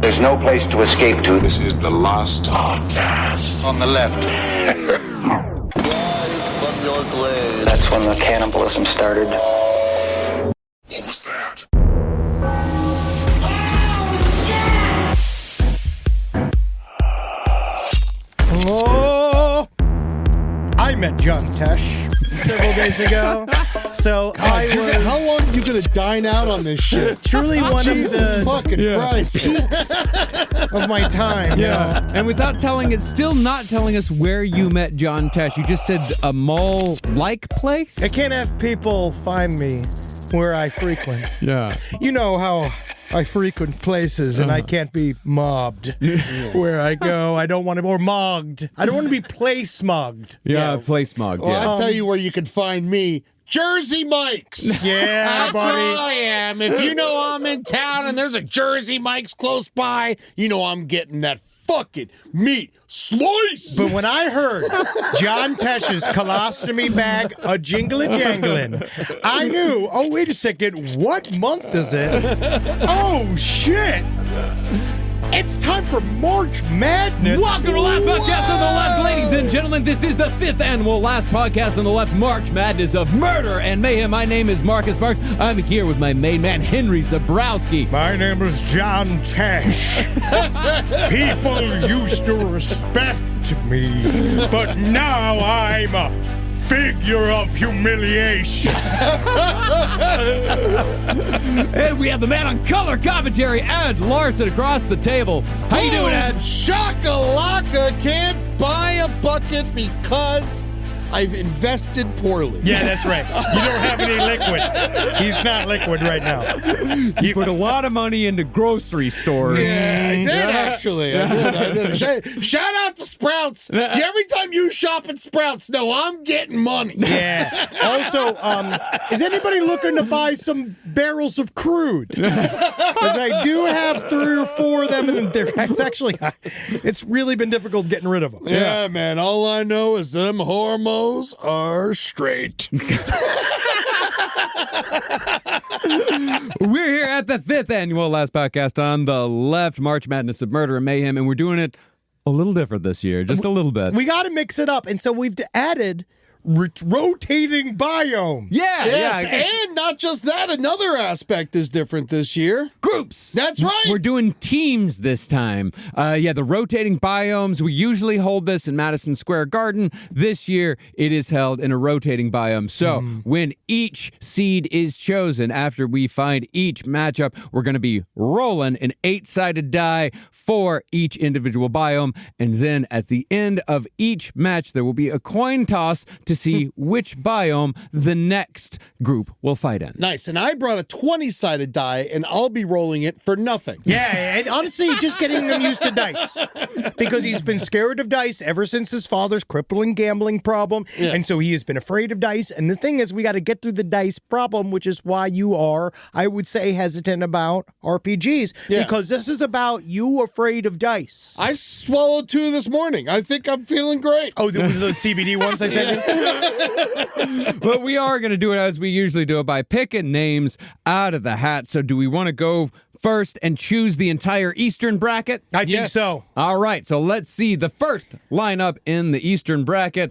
There's no place to escape to. This is the last podcast. On the left. That's when the cannibalism started. What was that? Oh, I met John Tesh several days ago. So God, how long are you going to dine out on this shit? Truly one Jesus of the fucking Christ. peaks of my time. Yeah. You know? And without still not telling us where you met John Tesh. You just said a mall-like place? I can't have people find me where I frequent. Yeah. You know how I frequent places and I can't be mobbed where I go. I don't want to, or mogged. I don't want to be place mogged. Yeah, place mug. Well, Yeah. I'll tell you where you can find me. Jersey Mike's. Yeah, That's buddy. where I am. If you know I'm in town and there's a Jersey Mike's close by, you know I'm getting that fucking meat slice. But when I heard John Tesh's colostomy bag a jingle-a-jangling, I knew, oh, wait a second, what month is it? Oh, shit. It's time for March Madness. Welcome to the last podcast on the left, ladies and gentlemen. This is the 5th annual last podcast on the left, March Madness of Murder and Mayhem. My name is Marcus Marks. I'm here with my main man, Henry Zabrowski. My name is John Tesh. People used to respect me, but now I'm a figure of humiliation. And we have the man on color commentary, Ed Larson, across the table. How you doing, Ed? Shakalaka, can't buy a bucket because I've invested poorly. Yeah, that's right. You don't have any liquid. He's not liquid right now. You put a lot of money into grocery stores. Yeah, I did actually. I did. Shout out to Sprouts. Every time you shop at Sprouts, no, I'm getting money. Yeah. Also, is anybody looking to buy some barrels of crude? Because I do have 3 or 4 of them, and it's really been difficult getting rid of them. Yeah, man. All I know is them hormones are straight. We're here at the 5th annual last podcast on the left, March Madness of Murder and Mayhem, and we're doing it a little different this year, just a little bit. We got to mix it up, and so we've added rotating biomes. Yes, and not just that, another aspect is different this year. Groups. That's right. We're doing teams this time. The rotating biomes. We usually hold this in Madison Square Garden. This year, it is held in a rotating biome. So when each seed is chosen, after we find each matchup, we're going to be rolling an 8-sided die for each individual biome. And then at the end of each match, there will be a coin toss to see which biome the next group will fight in. Nice. And I brought a 20-sided die, and I'll be rolling it for nothing. Yeah, and honestly, just getting him used to dice. Because he's been scared of dice ever since his father's crippling gambling problem. Yeah. And so he has been afraid of dice. And the thing is, we got to get through the dice problem, which is why you are, I would say, hesitant about RPGs. Yeah. Because this is about you afraid of dice. I swallowed 2 this morning. I think I'm feeling great. Oh, the CBD ones I sent you? But we are going to do it as we usually do it by picking names out of the hat. So do we want to go first and choose the entire Eastern bracket? I think Yes. so. All right, so let's see the first lineup in the Eastern bracket.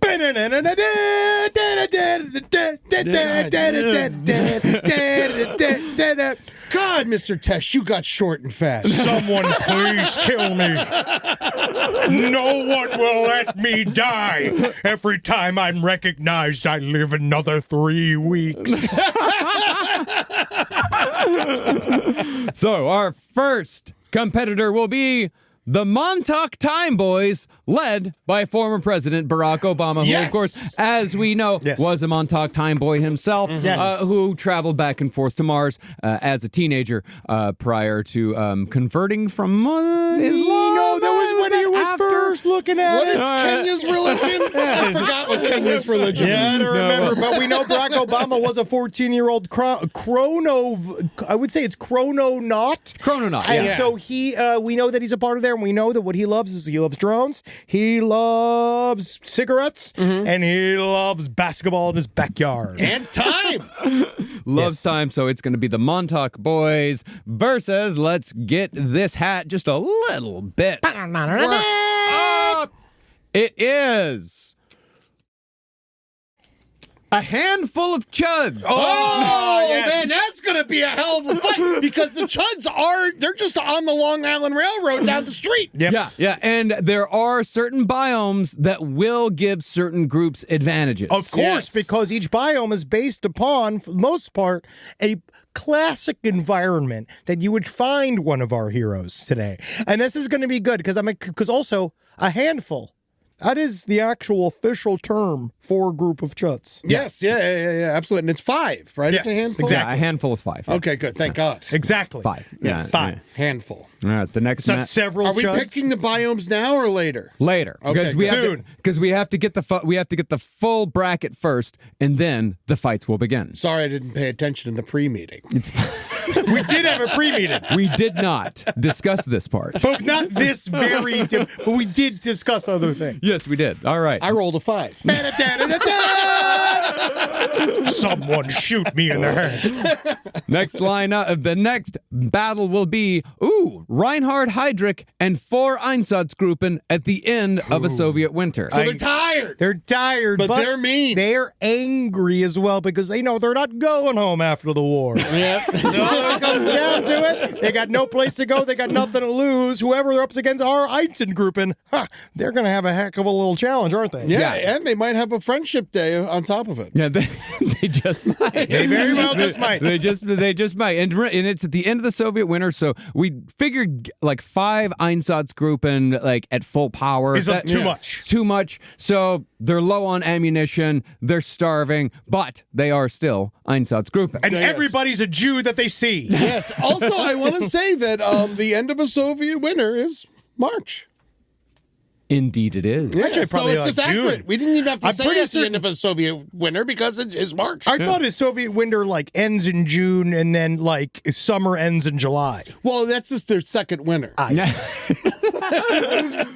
God, Mr. Tesh, you got short and fast. Someone please kill me. No one will let me die. Every time I'm recognized, I live another 3 weeks. So our first competitor will be the Montauk Time Boys, led by former President Barack Obama, who, Yes! of course, as we know, Yes. was a Montauk Time Boy himself, Yes. who traveled back and forth to Mars as a teenager prior to converting from Islam. No, that was when he was first looking at What it. is Kenya's religion? I forgot what Kenya's religion Yeah, I is. don't remember, but we know Barack Obama was a 14-year-old I would say it's chrononaut. Chrononaut, And yeah. so we know that he's a part of there, and we know that what he loves is he loves drones, he loves cigarettes, and he loves basketball in his backyard. And time. Loves time, so it's going to be the Montauk Boys versus, let's get this hat just a little bit up. It is a handful of chuds. Oh, yes. man, that's going to be a hell of a fight because the Chuds they're just on the Long Island Railroad down the street. Yep. Yeah, and there are certain biomes that will give certain groups advantages. Of course, Yes. because each biome is based upon, for the most part, a classic environment that you would find one of our heroes today. And this is going to be good because also a handful. That is the actual official term for a group of chuts. Yes, yeah, absolutely. And it's 5, right? Yes, It's a handful? exactly. Yeah, a handful is 5. yeah. Okay, good. Thank God. Exactly. 5. Yes, Yeah, 5. Handful. yeah. All right, the next That's match several Are we chuts. picking the biomes now or later? later. Okay, Because we have soon. because we have to get the full bracket first, and then the fights will begin. Sorry, I didn't pay attention in the pre-meeting. We did have a pre-meeting. We did not discuss this part. But not this very, but we did discuss other things. Yes, we did. All right. I rolled a 5. Someone shoot me in the head. Next the next battle will be Reinhard Heydrich and 4 Einsatzgruppen at the end of a Soviet winter. So they're tired. They're tired, But they're mean. They're angry as well because they know they're not going home after the war. Yeah. So when it comes down to it, they got no place to go. They got nothing to lose. Whoever they're up against are Einsatzgruppen. They're going to have a heck of a little challenge, aren't they? Yeah, and they might have a friendship day on top of it. Yeah, they just might. They very well just might. They just might. And it's at the end of the Soviet winter, so we figured like 5 Einsatzgruppen like at full power. Is too much. It's too much. So they're low on ammunition, they're starving, but they are still Einsatzgruppen. And Yes. everybody's a Jew that they see. Yes. Also, I want to say that the end of a Soviet winter is March. Indeed it is. Actually, So probably it's like just June. accurate. We didn't even have to I'm say pretty it's the end of a Soviet winter because it is March. I thought his Soviet winter like ends in June and then like summer ends in July. Well, that's just their second winter.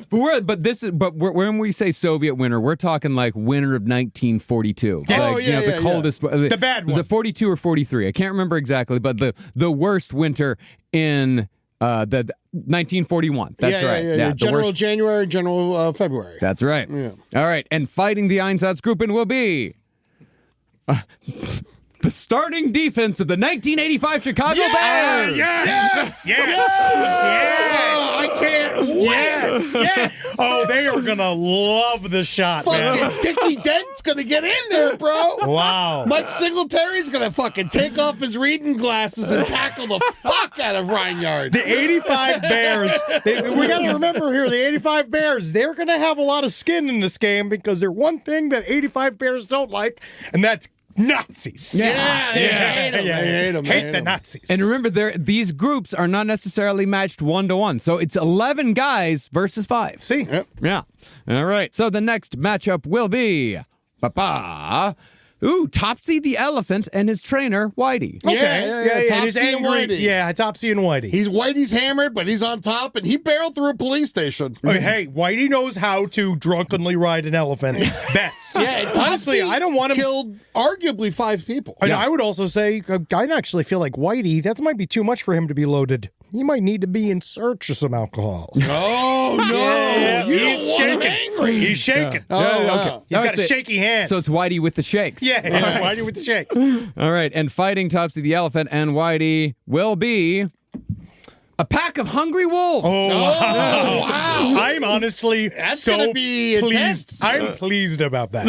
But when we say Soviet winter, we're talking like winter of 1942. Yeah. Like, Oh, you know, yeah, the coldest, The bad Was one. it 42 or 43? I can't remember exactly, but the worst winter in the 1941. That's right. Yeah. the General worst- January, General February. That's right. Yeah. All right, and fighting the Einsatzgruppen will be the starting defense of the 1985 Chicago Bears. Yes! Oh, I can't wait. Yes! Oh, they are gonna love the shot, man. Fucking Dickie Dent's gonna get in there, bro. Wow. Mike Singletary's gonna fucking take off his reading glasses and tackle the fuck out of Reinhard. The 85 Bears, we got to remember here, the 85 Bears, they're going to have a lot of skin in this game because there's one thing that 85 Bears don't like, and that's Nazis. Yeah, they hate 'em. They hate 'em. They Hate hate the 'em. Nazis. And remember, these groups are not necessarily matched 1-to-1. So it's 11 guys versus 5. See? Yep. Yeah. All right. So the next matchup will be Topsy the elephant and his trainer, Whitey. Okay. Yeah, and he's Topsy and angry. Whitey. Yeah, Topsy and Whitey. He's Whitey's hammered, but he's on top, and he barreled through a police station. Hey, Whitey knows how to drunkenly ride an elephant best. Yeah, and Honestly, Topsy I don't want him. killed arguably 5 people. And I would also say, I actually feel like Whitey, that might be too much for him to be loaded. He might need to be in search of some alcohol. Oh no! Yeah, You he's don't want him shaking. angry. He's shaking. Oh, wow. He's got That's a it. shaky hand. So it's Whitey with the shakes. yeah, Whitey with the shakes. All right. And fighting Topsy the elephant and Whitey will be a pack of hungry wolves. Oh, wow. I'm honestly That's so gonna be pleased. intense. I'm pleased about that.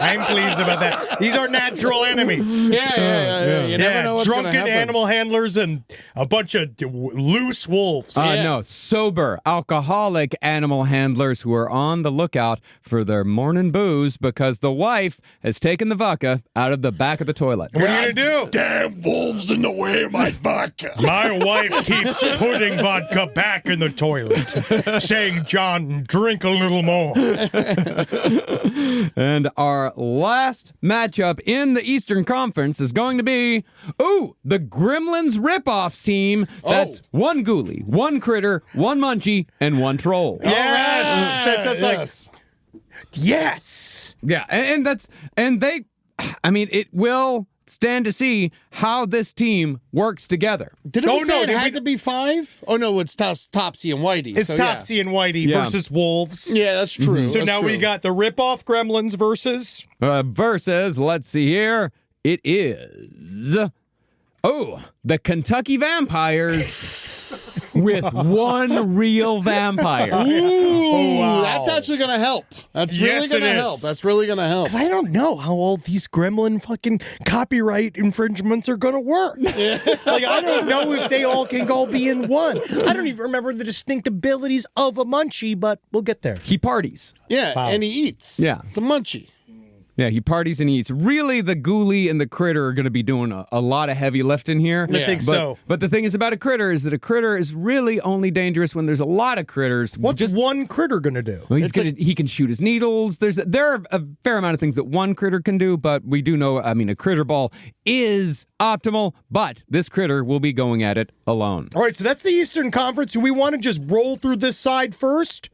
I'm pleased about that. These are natural enemies. Yeah. You never know what's gonna drunken happen. animal handlers and a bunch of loose wolves. No, sober, alcoholic animal handlers who are on the lookout for their morning booze because the wife has taken the vodka out of the back of the toilet. What are you gonna do? Damn wolves in the way of my vodka. My wife keeps keeps putting vodka back in the toilet, saying, John, drink a little more. And our last matchup in the Eastern Conference is going to be, the Gremlins ripoffs team. That's one ghoulie, one critter, one munchie, and one troll. Yes! That's just Yes. yes! Yeah, it will stand to see how this team works together. Did we say it did had we- to be 5? Oh, no, it's Topsy and Whitey. It's so, Topsy and Whitey Yeah. versus Wolves. Yeah, that's true. So That's now we true. got the rip-off Gremlins versus... Versus, let's see here, it is, the Kentucky Vampires with one real vampire. Ooh, wow. that's actually going to help. That's Yes, really going it to is. help. That's really going to help. I don't know how all these gremlin fucking copyright infringements are going to work. Like, I don't know if they all can all be in one. I don't even remember the distinct abilities of a munchie, but we'll get there. He parties. Yeah, Wow. and he eats. Yeah. It's a munchie. Yeah, he parties and eats. Really, the ghoulie and the critter are going to be doing a lot of heavy lifting here. I think so. But the thing is about a critter is that a critter is really only dangerous when there's a lot of critters. What's one critter going to do? Well, he can shoot his needles. There are a fair amount of things that one critter can do, but we do know, a critter ball is optimal, but this critter will be going at it alone. All right, so that's the Eastern Conference. Do we want to just roll through this side first?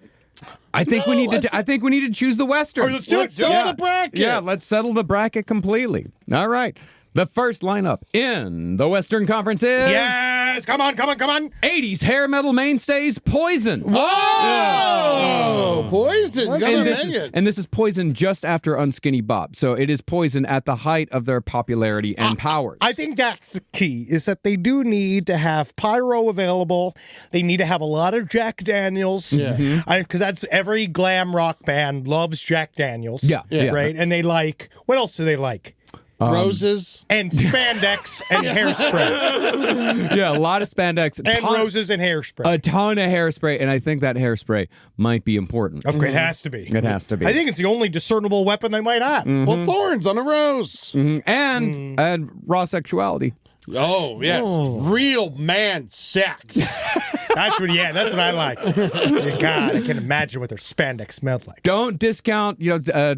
I think we need to choose the Western. Or let's do Let's it. settle the bracket. Yeah, let's settle the bracket completely. All right. The first lineup in the Western Conference is Yes, come on. 80s hair metal mainstays Poison. Oh, Poison. Gonna And make it. this is Poison just after Unskinny Bob. So it is Poison at the height of their popularity and powers. I think that's the key, is that they do need to have pyro available. They need to have a lot of Jack Daniels. Yeah. Because that's every glam rock band loves Jack Daniels. Yeah. Right? And they like, what else do they like? Roses. And spandex and hairspray. Yeah, a lot of spandex. And roses and hairspray. A ton of hairspray, and I think that hairspray might be important. Okay, it has to be. It has to be. I think it's the only discernible weapon they might have. Well, thorns on a rose. And raw sexuality. Oh, yes. Real man sex. That's what I like. God, I can imagine what their spandex smelled like. Don't discount,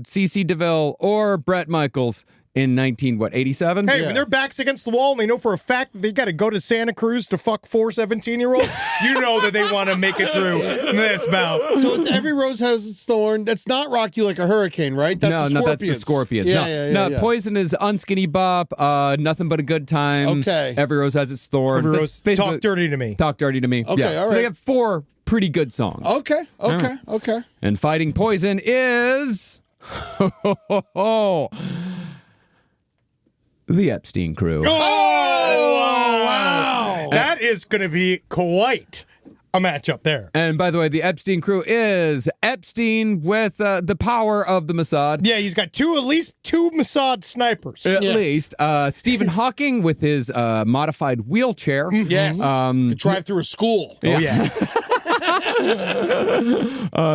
C.C. DeVille or Bret Michaels in 87? Hey, when their back's against the wall and they know for a fact that they got to go to Santa Cruz to fuck 4 17-year-olds, you know that they want to make it through this bout. So it's every rose has its thorn. That's not rock you like a hurricane, right? That's the No, that's the Scorpions. Yeah. Poison is Unskinny Bop, Nothing But a Good Time. Okay. Every Rose Has Its Thorn. Every That's rose, basically- talk dirty to me. Talk Dirty to Me. Okay, yeah. all So they right. have 4 pretty good songs. Okay. And fighting Poison is the Epstein Crew. Oh, wow. That is going to be quite a matchup there. And by the way, the Epstein Crew is Epstein with the power of the Mossad. Yeah, he's got at least two Mossad snipers. At least. Stephen Hawking with his modified wheelchair. Yes. To drive through a school. Oh, yeah.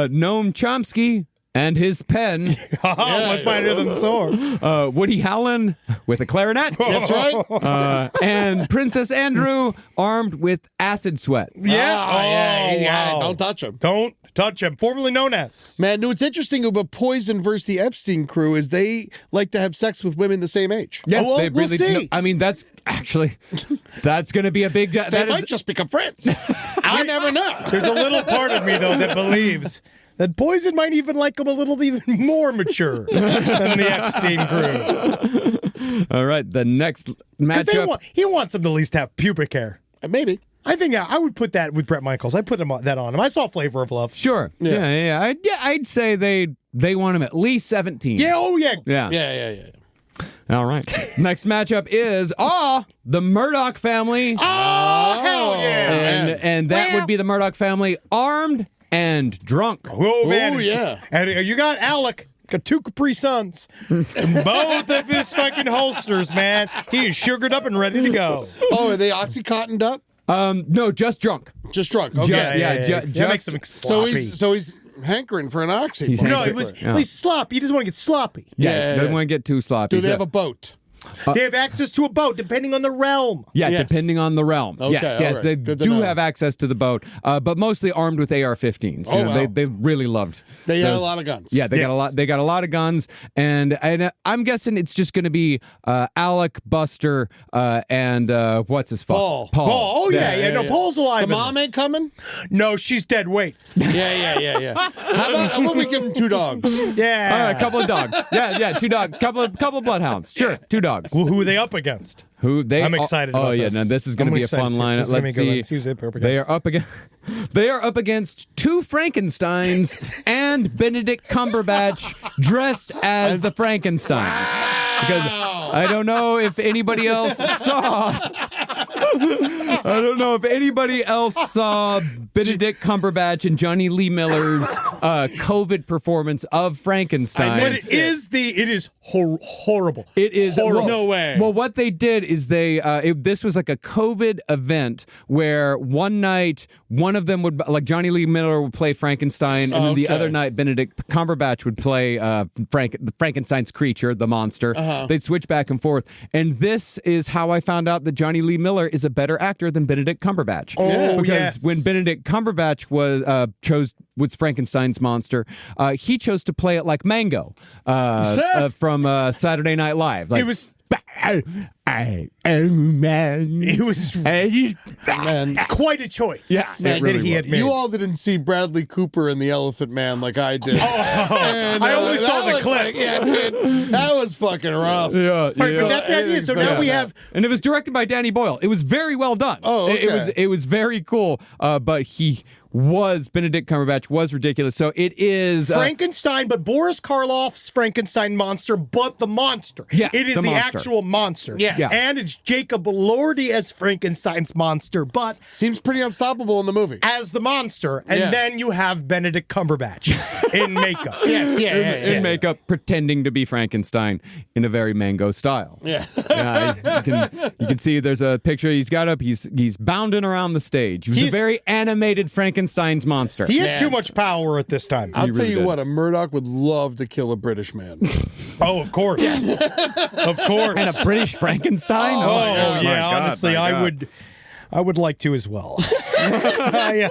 Noam Chomsky and his pen. Much mightier than the sword. Woody Allen with a clarinet. That's right. And Princess Andrew armed with acid sweat. Yeah. Don't touch him. Don't touch him. Formerly known as. Man, what's interesting about Poison versus the Epstein Crew is they like to have sex with women the same age. Yeah, Oh, well, they we'll really. see. No, I mean, that's going to be a big. They might just become friends. I never know. There's a little part of me, though, that believes that Poison might even like him a little even more mature than the Epstein Crew. All right, the next matchup. He wants him to at least have pubic hair. Maybe. I think I would put that with Bret Michaels. I put that on him. I saw Flavor of Love. Sure. Yeah. I'd say they want him at least 17. Yeah, oh yeah. Yeah. All right. Next matchup is the Murdoch family. Oh, hell yeah. And that would be the Murdoch family armed and drunk. Oh, man. Oh, yeah. And you got Alec. Got 2 Capri Suns. And both of his fucking holsters, man. He is sugared up and ready to go. Oh, are they Oxycontined up? No, just drunk. Just drunk. Okay. That makes him sloppy. So he's hankering for an oxy. He's no, hankering. he's sloppy. He doesn't want to get sloppy. Doesn't want to get too sloppy. Do they have a boat? They have access to a boat, depending on the realm. Yeah, Yes. depending on the realm. Okay, yes, all right. they Good to do know. have access to the boat, but mostly armed with AR-15s. Oh, wow. They really loved. They had a those- lot of guns. Yeah, they Yes. got a lot. They got a lot of guns, and I'm guessing it's just going to be Alec, Buster, and what's his Paul. Paul. Oh, yeah. No, Paul's alive. The in mom this. ain't coming? No, she's dead weight. Yeah. How about we give him 2 dogs? Yeah. All right, a couple of dogs. Yeah, 2 dogs. Couple of bloodhounds. Sure, 2 dogs. Well, who are they up against? Who they? I'm excited Oh about yeah, this. no, this is going to I'm be a excited fun to see- lineup. this is gonna Let's be good. see. Let's see who's up against. They are up against. They are up against 2 Frankensteins and Benedict Cumberbatch dressed as the Frankenstein. Because I don't know if anybody else saw. I don't know if anybody else saw Benedict Cumberbatch and Johnny Lee Miller's COVID performance of Frankenstein. But it is horrible. It is horrible. well, No way. Well, what they did is this was like a COVID event where one night one of them would, like Johnny Lee Miller would play Frankenstein, and then the Okay. other night Benedict Cumberbatch would play Frankenstein's creature, the monster. They'd switch back and forth, and this is how I found out that Johnny Lee Miller is a better actor than Benedict Cumberbatch. Oh, because yes. when Benedict Cumberbatch was Frankenstein's monster, he chose to play it like Mango from Saturday Night Live. Like, It was man. it was Man, quite a choice. Yeah, that it really he was. had made. you all didn't see Bradley Cooper in The Elephant Man like I did. And, I only that saw the was clip. like, yeah, dude, that was fucking rough. Yeah, All right, but that's the idea. So now we have and it was directed by Danny Boyle. It was very well done. Oh, okay. It was very cool. But Benedict Cumberbatch was ridiculous. So it is Frankenstein, but Boris Karloff's Frankenstein monster, but the monster. Yeah, it is the the monster. actual monster. Yes. Yeah. And it's Jacob Elordi as Frankenstein's monster, but Seems pretty unstoppable in the movie. as the monster. And Yeah. then you have Benedict Cumberbatch in makeup. Yes, in makeup, pretending to be Frankenstein in a very Mango style. Yeah. You can see there's a picture he's got up. He's bounding around the stage. He was a He's- very animated Frankenstein's monster. He had Man. too much power at this time. I'll tell really you did. what, a Murdoch would love to kill a British man. Oh, of course. Of course. And a British Frankenstein? Oh, my yeah, God, honestly, my God. I would like to as well. I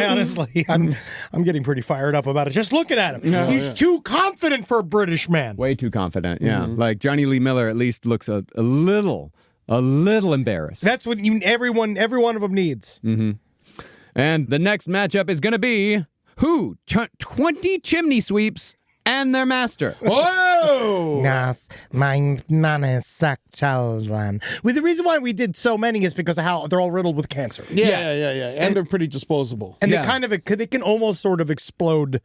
honestly, I'm getting pretty fired up about it. Just looking at him. He's too confident for a British man. Way too confident, yeah. Like Johnny Lee Miller at least looks a little embarrassed. That's what every one of them needs. And the next matchup is going to be 20 chimney sweeps and their master. Whoa! Yes, my nanny suck children. Well, the reason why we did so many is because of how they're all riddled with cancer. Yeah. And they're pretty disposable. And Yeah. they can almost sort of explode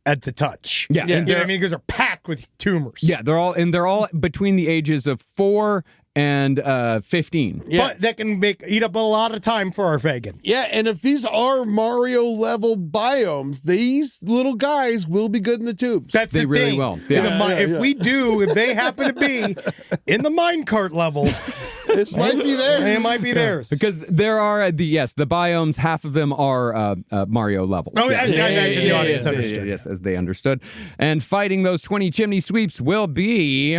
at the touch. Yeah. You know what I mean? Because they're packed with tumors. Yeah, they're all between the ages of 4 and 15. Yeah. But that can eat up a lot of time for our vegan. Yeah, and if these are Mario level biomes, these little guys will be good in the tubes. That's They the really thing. will. In Yeah. the if they happen to be in the minecart level, this might be theirs. it might be theirs. Because there are the biomes, half of them are Mario levels. Oh, as I imagine the audience understood. Yes, as they understood. And fighting those 20 chimney sweeps will be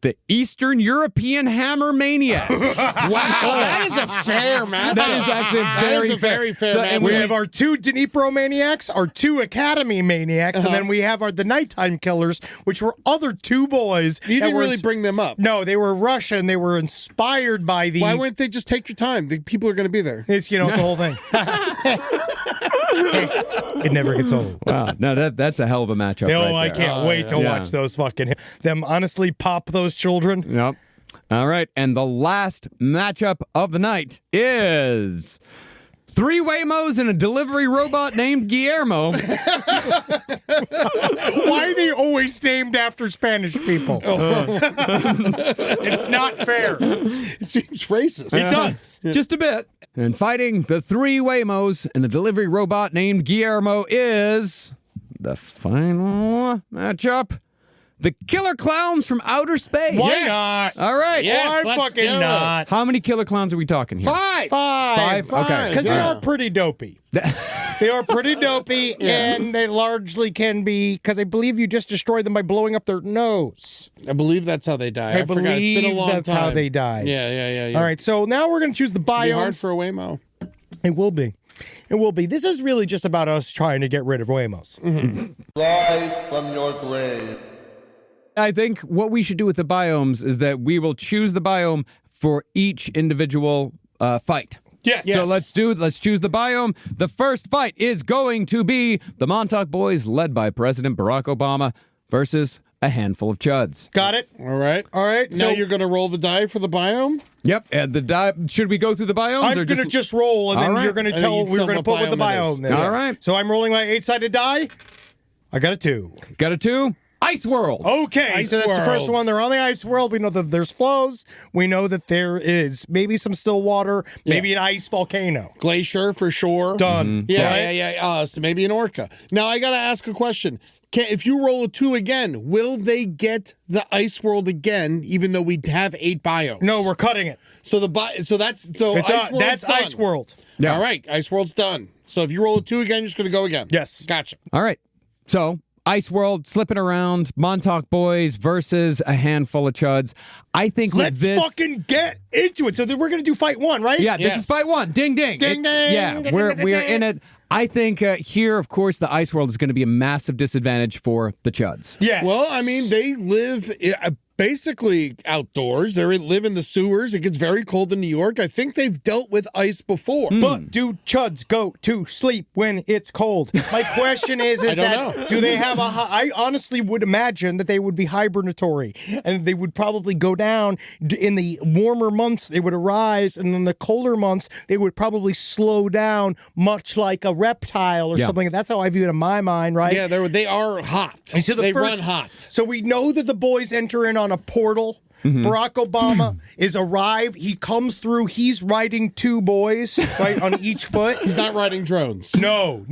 the Eastern European Hammer Maniacs. Wow, that is a fair match. That is actually very fair. So, and We when have our 2 Dnipro maniacs, our 2 Academy maniacs, and then we have the nighttime killers, which were other 2 boys. You that didn't were really bring them up. No, they were Russian. They were inspired by the. Why wouldn't they just take your time? The people are going to be there. It's the whole thing. It never gets old. Wow, no, that's a hell of a matchup. Oh, right I there. can't wait to Yeah. watch those them honestly pop those children. Yep. All right, and the last matchup of the night is 3 Waymos and a delivery robot named Guillermo. Why are they always named after Spanish people? It's not fair. It seems racist. It does. Just a bit. And fighting the 3 Waymos and a delivery robot named Guillermo is the final matchup. The Killer Clowns from Outer Space. Why not? All right. Why let's fucking do it. not? How many killer clowns are we talking here? 5. Five. Okay. Because they Yeah. are pretty dopey. They are pretty dopey, and they largely can be, because I believe you just destroyed them by blowing up their nose. I believe that's how they die. I forgot. It's been a long that's time. how they died. Yeah. All right, so now we're going to choose the It'll be hard biomes. for a Waymo. It will be. It will be. This is really just about us trying to get rid of Wamos. Rise from your grave. I think what we should do with the biomes is that we will choose the biome for each individual fight. Yes. So let's choose the biome. The first fight is going to be the Montauk Boys, led by President Barack Obama, versus a handful of chuds. Got it? All right. So Now you're going to roll the die for the biome? Yep. And the should we go through the biomes? I'm or going to just roll, and All then right. you're going to And then tell you we're tell going to what put what the biome it biome is. is. All right. So I'm rolling my 8-sided die. I got a 2. Got a 2? Ice World. Okay, Ice so that's the first World. one. They're on the ice world. We know that there's flows. We know that there is maybe some still water, maybe an ice volcano. Glacier for sure. Done. Yeah. So maybe an orca. Now I got to ask a question. If you roll a 2 again, will they get the ice world again, even though we have 8 biomes? No, we're cutting it. So that's It's ice world's that's done. ice world. Yeah. All right, ice world's done. So if you roll a 2 again, you're just going to go again. Yes. Gotcha. All right. So, Ice World slipping around, Montauk Boys versus a handful of chuds. I think with Let's this, fucking get into it. So then we're going to do fight 1, right? yeah, this Yes. is fight 1. Ding ding. Ding, ding. Yeah, Ding, we're ding, we're ding. in it. I think here, of course, the Ice World is going to be a massive disadvantage for the chuds. Yes. Well, I mean, they live basically outdoors. They live in the sewers. It gets very cold in New York. I think they've dealt with ice before. But do chuds go to sleep when it's cold? My question is I don't that know. do they have I honestly would imagine that they would be hibernatory, and they would probably go down in the warmer months. They would arise, and in the colder months they would probably slow down, much like a reptile or Yeah. something. That's how I view it in my mind, right? Yeah, they are hot. And so They first- run hot. So we know that the boys enter in on a portal. Barack Obama is arrived. He comes through. He's riding 2 boys, right, on each foot. He's not riding drones. No.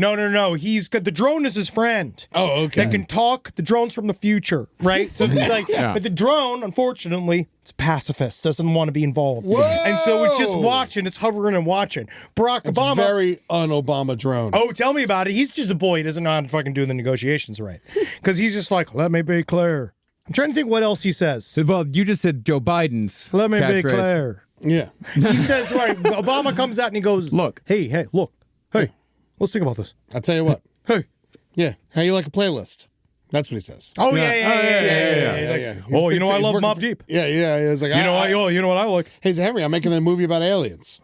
He's got the drone is his friend. Oh, okay. That can talk. The drone's from the future, right? So it's like, but the drone, unfortunately, it's pacifist. Doesn't want to be involved. Whoa! And so it's just watching. It's hovering and watching. Barack Obama. Very un-Obama drone. Oh, tell me about it. He's just a boy. He doesn't know how to fucking do the negotiations right. Because he's just like, let me be clear. I'm trying to think what else he says. Well, you just said Joe Biden's Let me be catchphrase. clear. Yeah. He says, right, Obama comes out and he goes, Look. hey, look. Hey, let's think about this. I'll tell you what. Hey. Yeah. How you like a playlist? That's what he says. Oh, yeah. He's like, Oh, he's you know, I he's love working Mobb for- Deep. Yeah. He's like, You know what I like? Hey, Henry, I'm making a movie about aliens.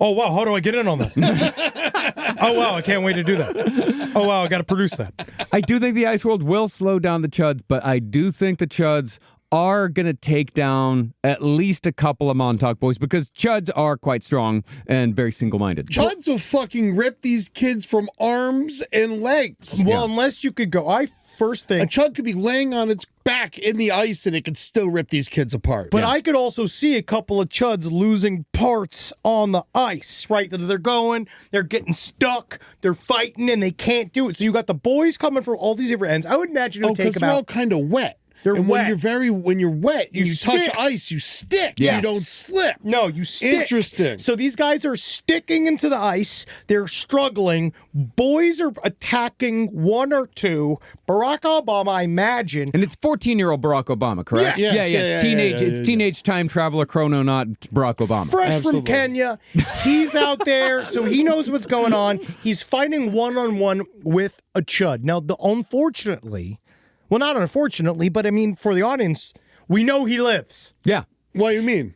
Oh, wow, how do I get in on that? Oh, wow, I can't wait to do that. Oh, wow, I got to produce that. I do think the Ice World will slow down the chuds, but I do think the chuds are going to take down at least a couple of Montauk Boys because chuds are quite strong and very single-minded. Chuds will fucking rip these kids from arms and legs. Well, unless you could go, I first A think, chud could be laying on its back in the ice and it could still rip these kids apart. but I could also see a couple of chuds losing parts on the ice, right? That they're going, they're getting stuck, they're fighting, and they can't do it. So you got the boys coming from all these different ends. I would imagine it would because take they're all about... kind of wet. They're and wet. when you're wet, and you touch stick. ice, you stick. Yes. You don't slip. No, you stick. Interesting. So these guys are sticking into the ice. They're struggling. Boys are attacking 1 or 2. Barack Obama, I imagine. And it's 14-year-old Barack Obama, correct? Yes. Yeah. It's teenage. yeah, It's teenage time traveler chrononaut Barack Obama. Fresh Absolutely. from Kenya. He's out there, so he knows what's going on. He's fighting one-on-one with a chud. Now, unfortunately, well, not unfortunately, but I mean, for the audience, we know he lives. Yeah. What do you mean?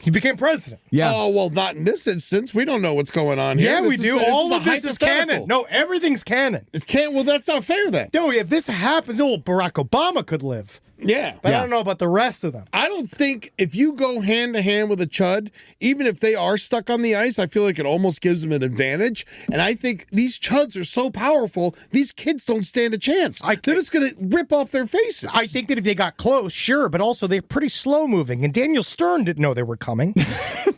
He became president. Yeah. Oh, well, not in this instance. We don't know what's going on here. Yeah, we This do. is All a of this is hypothetical. canon. No, everything's canon. It's can't. Well, that's not fair then. No, if this happens, Barack Obama could live. Yeah. But I don't know about the rest of them. I don't think if you go hand to hand with a chud, even if they are stuck on the ice, I feel like it almost gives them an advantage. And I think these chuds are so powerful, these kids don't stand a chance. They're just going to rip off their faces. I think that if they got close, sure, but also they're pretty slow moving. And Daniel Stern didn't know they were coming.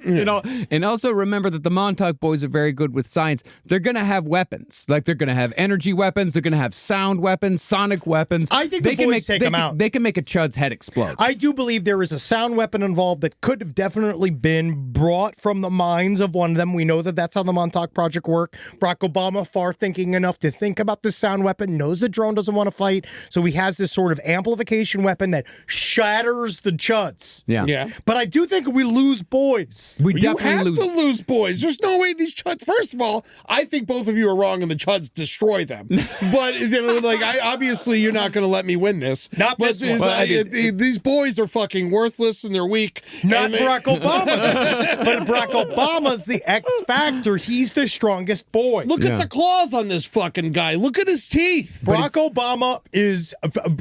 You know, and also remember that the Montauk Boys are very good with science. They're going to have weapons. Like they're going to have energy weapons. They're going to have sound weapons, sonic weapons. I think the boys take them out. They can make make a Chud's head explode. I do believe there is a sound weapon involved that could have definitely been brought from the minds of one of them. We know that that's how the Montauk Project worked. Barack Obama, far thinking enough to think about this sound weapon, knows the drone doesn't want to fight, so he has this sort of amplification weapon that shatters the Chuds. Yeah. But I do think we lose boys. We You definitely have lose. to lose boys. There's no way these Chuds. First of all, I think both of you are wrong, and the Chuds destroy them. But obviously, you're not going to let me win this. Not But this one. these boys are fucking worthless and they're weak. Not And they- Barack Obama. But Barack Obama's the X factor. He's the strongest boy. Look at the claws on this fucking guy. Look at his teeth. Barack Obama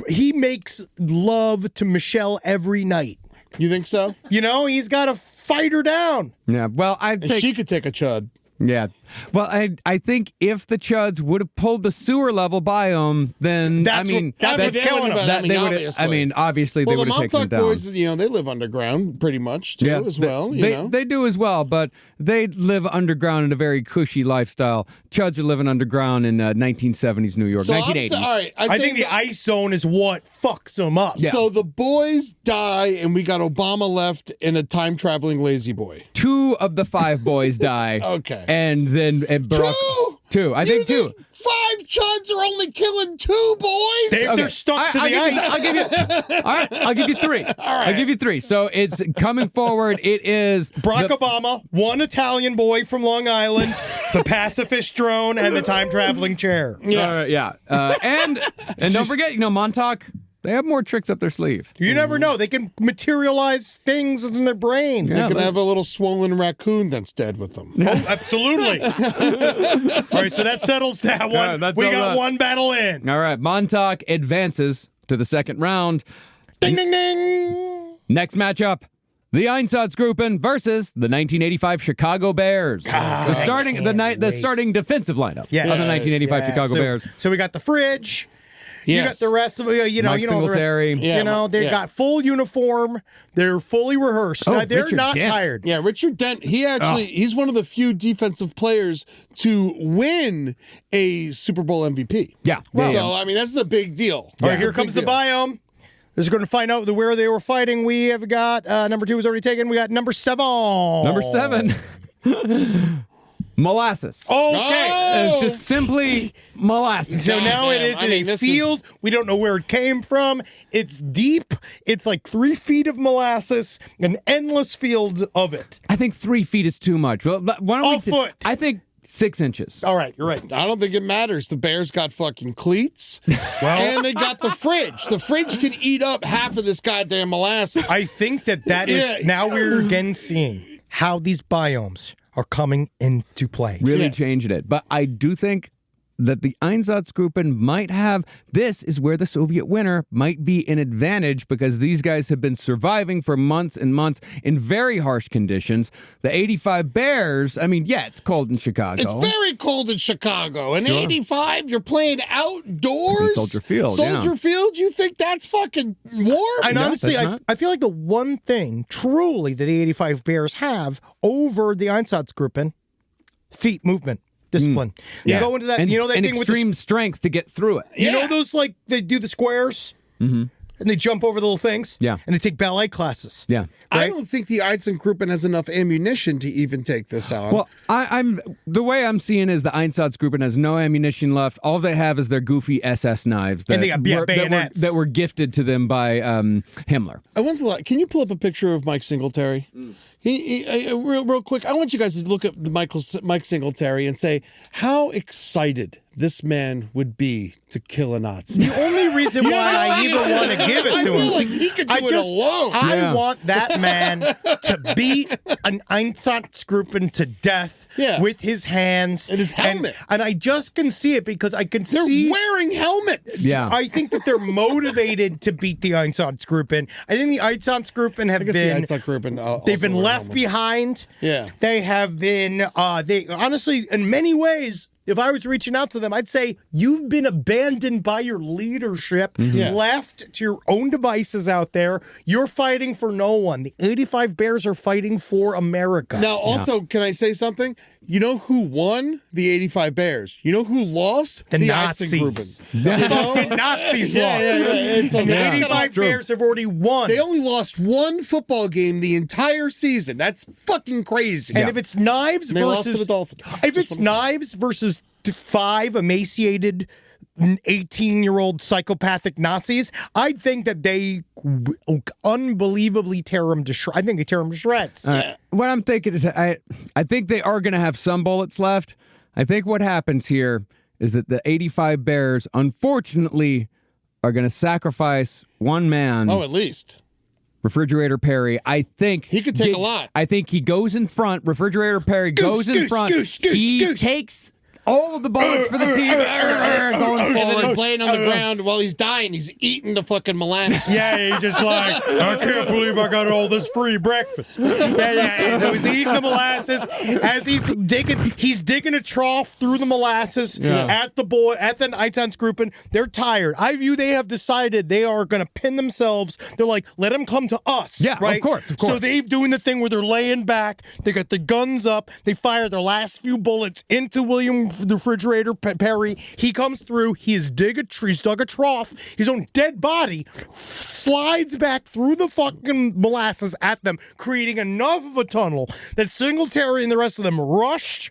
he makes love to Michelle every night. You think so? You know, he's got to fight her down. Yeah, well, I And think she could take a Chud. Yeah. Well, I think if the Chuds would have pulled the sewer level biome, then That's I mean what they're killing them. they would. Obviously. I mean, obviously they Well, would the have taken them Montauk down. boys, they live underground pretty much too, as well. They do as well, but they live underground in a very cushy lifestyle. Chuds are living underground in 1970s New York, So 1980s. all right, I think the ice zone is what fucks him up. So the boys die, and we got Obama left and a time traveling lazy boy. 2 of the 5 boys die. Okay. And then Barack. 2. I think 2. 5 Chuds are only killing 2 boys. They're stuck to the ice. All right, I'll give you 3. I'll give you 3. So it's coming forward. It is Barack Obama, 1 Italian boy from Long Island, the pacifist drone, and the time traveling chair. Yes. and don't forget, Montauk. They have more tricks up their sleeve. You never know. They can materialize things in their brain. They can have a little swollen raccoon that's dead with them. Oh, absolutely. All right, so that settles that one. that's We all got that. one battle in. All right, Montauk advances to the second round. Ding, ding, ding. Next matchup. The Einsatzgruppen versus the 1985 Chicago Bears. The starting defensive lineup of the 1985 Chicago Bears. So we got the fridge. You got Yes. the rest of Mike the rest. Singletary. They got full uniform. They're fully rehearsed. Oh, Now, they're Richard not Dent. tired. Yeah, Richard Dent, he's one of the few defensive players to win a Super Bowl MVP. Yeah. So, I mean, that's a big deal. All right, here comes the biome. This is going to find out where they were fighting. We have got number 2 was already taken. We got number 7. Number 7. Molasses. Okay. It's just simply molasses. So now it is I mean, a this field. We don't know where it came from. It's deep. It's like 3 feet of molasses, an endless field of it. I think 3 feet is too much. Well, why don't A we? foot. I think 6 inches. All right, you're right. I don't think it matters. The Bears got fucking cleats, and they got the fridge. The fridge can eat up half of this goddamn molasses. I think that is now we're again seeing how these biomes are coming into play. Really Yes. changed it. But I do think that the Einsatzgruppen might have, this is where the Soviet winner might be an advantage because these guys have been surviving for months and months in very harsh conditions. The 85 Bears, I mean, yeah, it's cold in Chicago. It's very cold in Chicago. In 85, you're playing outdoors? In Soldier Field, Soldier Field? You think that's fucking warm? And No, honestly, that's I, not. I feel like the one thing truly that the 85 Bears have over the Einsatzgruppen, feet movement, discipline. You go into that, and, you know that and thing with the extreme strength to get through it. You Yeah. know those, like, they do the squares? Mm-hmm. And they jump over the little things? Yeah. And they take ballet classes. Yeah. I right? don't think the Einsatzgruppen has enough ammunition to even take this out. Well, I'm the way I'm seeing is the Einsatzgruppen has no ammunition left. All they have is their goofy SS knives that, And they got bayonets. that were gifted to them by Himmler. Can you pull up a picture of Mike Singletary? Real quick, I want you guys to look at Mike Singletary and say how excited this man would be to kill a Nazi. The only reason why I even want to give it I to feel him. like he could do it alone. I want that man to beat an Einsatzgruppen to death with his hands And his helmet. And I just can see it because I can They're see. wearing helmets. Yeah. I think that they're motivated to beat the Einsatzgruppen. I think the Einsatzgruppen have I guess been. the Einsatzgruppen They've been also wear left helmets. behind. Yeah. They have been, they honestly, in many ways, if I was reaching out to them, I'd say, you've been abandoned by your leadership, left to your own devices out there. You're fighting for no one. The 85 Bears are fighting for America. Now, also, can I say something? You know who won the 85 Bears? You know who lost? The Nazis. The Nazis lost. And the 85 Bears have already won. They only lost one football game the entire season. That's fucking crazy. And if it's knives they lost to versus the Dolphins. if it's knives versus 5 emaciated 18-year-old psychopathic Nazis, I think that they unbelievably tear them to shreds. I think they tear them to shreds. What I'm thinking is I think they are going to have some bullets left. I think what happens here is that the 85 Bears, unfortunately, are going to sacrifice one man. Oh, at least. Refrigerator Perry, I think he could take a lot. I think he goes in front. Refrigerator Perry goes in front. He takes all of the bullets for the team. Going And then forward. he's laying on the ground while he's dying. He's eating the fucking molasses. Yeah, he's just like, I can't believe I got all this free breakfast. And so he's eating the molasses as he's digging a trough through the molasses at the Eitan's grouping. They're tired. I view they have decided they are going to pin themselves. They're like, let him come to us. Yeah, right? of course. So they're doing the thing where they're laying back. They got the guns up. They fire their last few bullets into William the Refrigerator Perry. He comes through. He's dug a trough. His own dead body slides back through the fucking molasses at them, creating enough of a tunnel that Singletary and the rest of them rushed.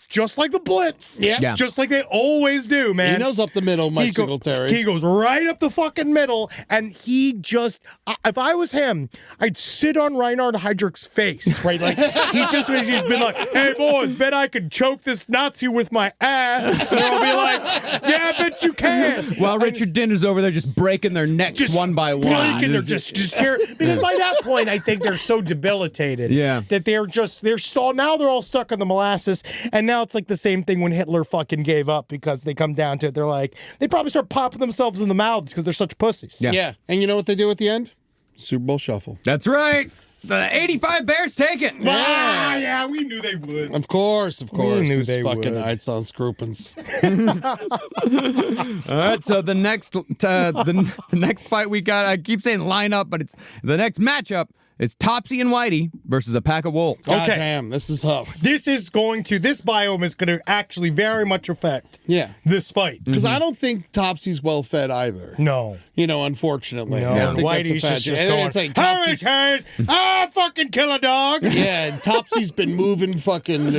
Just like the Blitz. Yeah. Just like they always do, man. He knows up the middle, Mike Singletary. He goes right up the fucking middle, and he just, if I was him, I'd sit on Reinhard Heydrich's face, right? Like, he's been like, hey, boys, bet I could choke this Nazi with my ass. And I'll be like, yeah, I bet you can. While Richard Dinner's over there just breaking their necks Just one by one. breaking, they're just here. Because by that point, I think they're so debilitated that now they're all stuck on the molasses. And now it's like the same thing when Hitler fucking gave up, because they come down to it. They're like, they probably start popping themselves in the mouths because they're such pussies. Yeah. And you know what they do at the end? Super Bowl shuffle. That's right. The 85 Bears take it. Yeah, we knew they would. Of course. We knew they fucking would. Eitzon Scroopins. All right, so the next fight we got, I keep saying line up, but it's the next matchup. It's Topsy and Whitey versus a pack of wolves. God damn, this is tough. This biome is going to actually very much affect this fight. Because I don't think Topsy's well fed either. No. Unfortunately. No. I think Whitey's that's a just fact. going, It's like Topsy's, fucking kill a dog. yeah, and Topsy's been moving fucking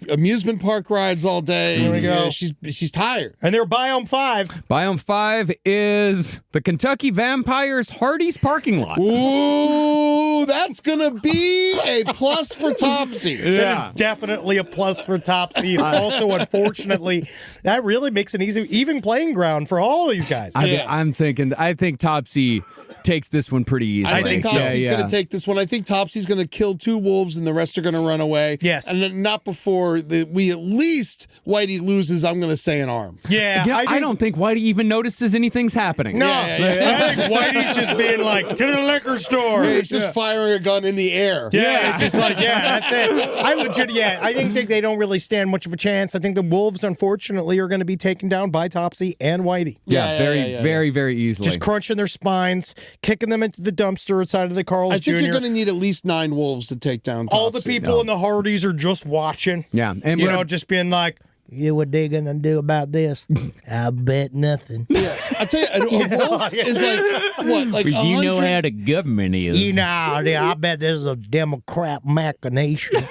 amusement park rides all day. There we go. Yeah, she's tired. And they're biome 5. Biome 5 is the Kentucky Vampires Hardee's parking lot. Ooh, that's going to be a plus for Topsy. That is definitely a plus for Topsy. It's also, unfortunately, that really makes an even playing ground for all these guys. I think Topsy takes this one pretty easily. I think Topsy's going to take this one. I think Topsy's going to kill 2 wolves and the rest are going to run away. Yes. And then not before we at least Whitey loses, I'm going to say, an arm. Yeah. I don't think Whitey even notices anything's happening. No. I think Whitey's just being like, to the liquor store. Yeah, he's just firing a gun in the air. Yeah, it's just like, that's it. I think they don't really stand much of a chance. I think the wolves, unfortunately, are going to be taken down by Topsy and Whitey. Very, very easily. Just crunching their spines, kicking them into the dumpster outside of the Carl's I think Jr. you're going to need at least 9 wolves to take down Topsy. All the people in the Hardys are just watching. Yeah. And just being like, what they going to do about this? I bet nothing. I tell you, a wolf is like, what, like 100? You know how the government is. I bet this is a Democrat machination.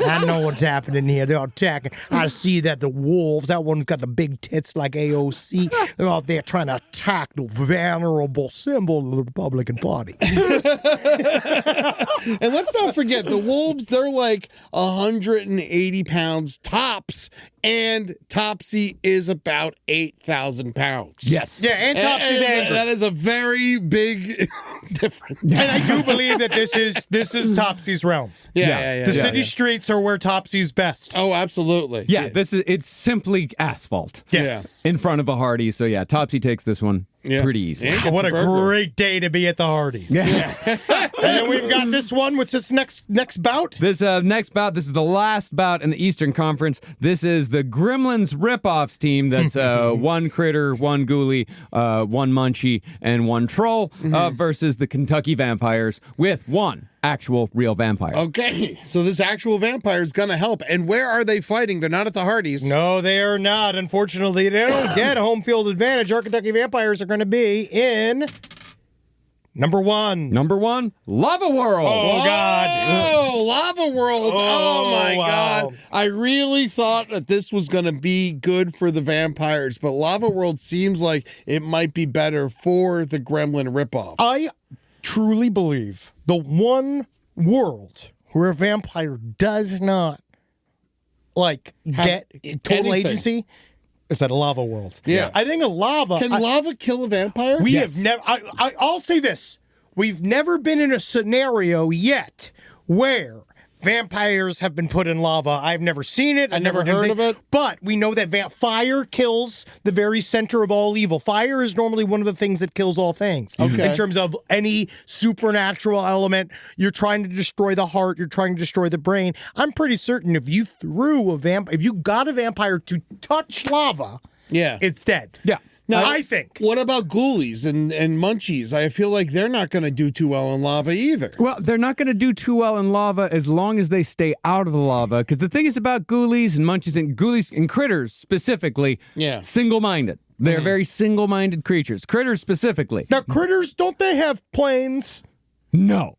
I know what's happening here. They're attacking. I see that the wolves, that one's got the big tits like AOC. They're out there trying to attack the venerable symbol of the Republican Party. And let's not forget, the wolves, they're like 180 pounds tops, and Topsy is about 8,000 pounds. Yes. Yeah, and Topsy's angry. That is a very big difference. And I do believe that this is Topsy's realm. Yeah. The city streets are where Topsy's best. Oh, absolutely. Yeah, it's simply asphalt. Yes. In front of a Hardy. So yeah, Topsy takes this one pretty easily. And gets What a burger. great day to be at the Hardee's. Yeah. And then we've got this one. What's this next bout? This next bout, this is the last bout in the Eastern Conference. This is the Gremlins Ripoffs team. That's one critter, one ghoulie, one munchie, and one troll versus the Kentucky Vampires with one actual real vampire. Okay, so this actual vampire is going to help. And where are they fighting? They're not at the Hardee's. No, they are not. Unfortunately, they don't get a home field advantage. Our Kentucky Vampires are going to be in number one. Number one, Lava World. Oh, God. Oh, Lava World. Oh, my wow. God. I really thought that this was going to be good for the vampires, but Lava World seems like it might be better for the Gremlin ripoffs. I truly believe the one world where a vampire does not get total anything. agency is at a lava world. Yeah. I think a lava. Can lava kill a vampire? We have never. I'll say this: we've never been in a scenario yet where vampires have been put in lava. I've never seen it. I've never heard of it. But we know that fire kills the very center of all evil. Fire is normally one of the things that kills all things. Okay. In terms of any supernatural element, you're trying to destroy the heart. You're trying to destroy the brain. I'm pretty certain if you if you got a vampire to touch lava, Yeah. it's dead. Yeah. Now, I think. What about ghoulies and munchies? I feel like they're not going to do too well in lava either. Well, they're not going to do too well in lava as long as they stay out of the lava. Because the thing is about ghoulies and munchies and critters specifically, single-minded. They're very single-minded creatures. Critters specifically. Now, critters, don't they have planes? No.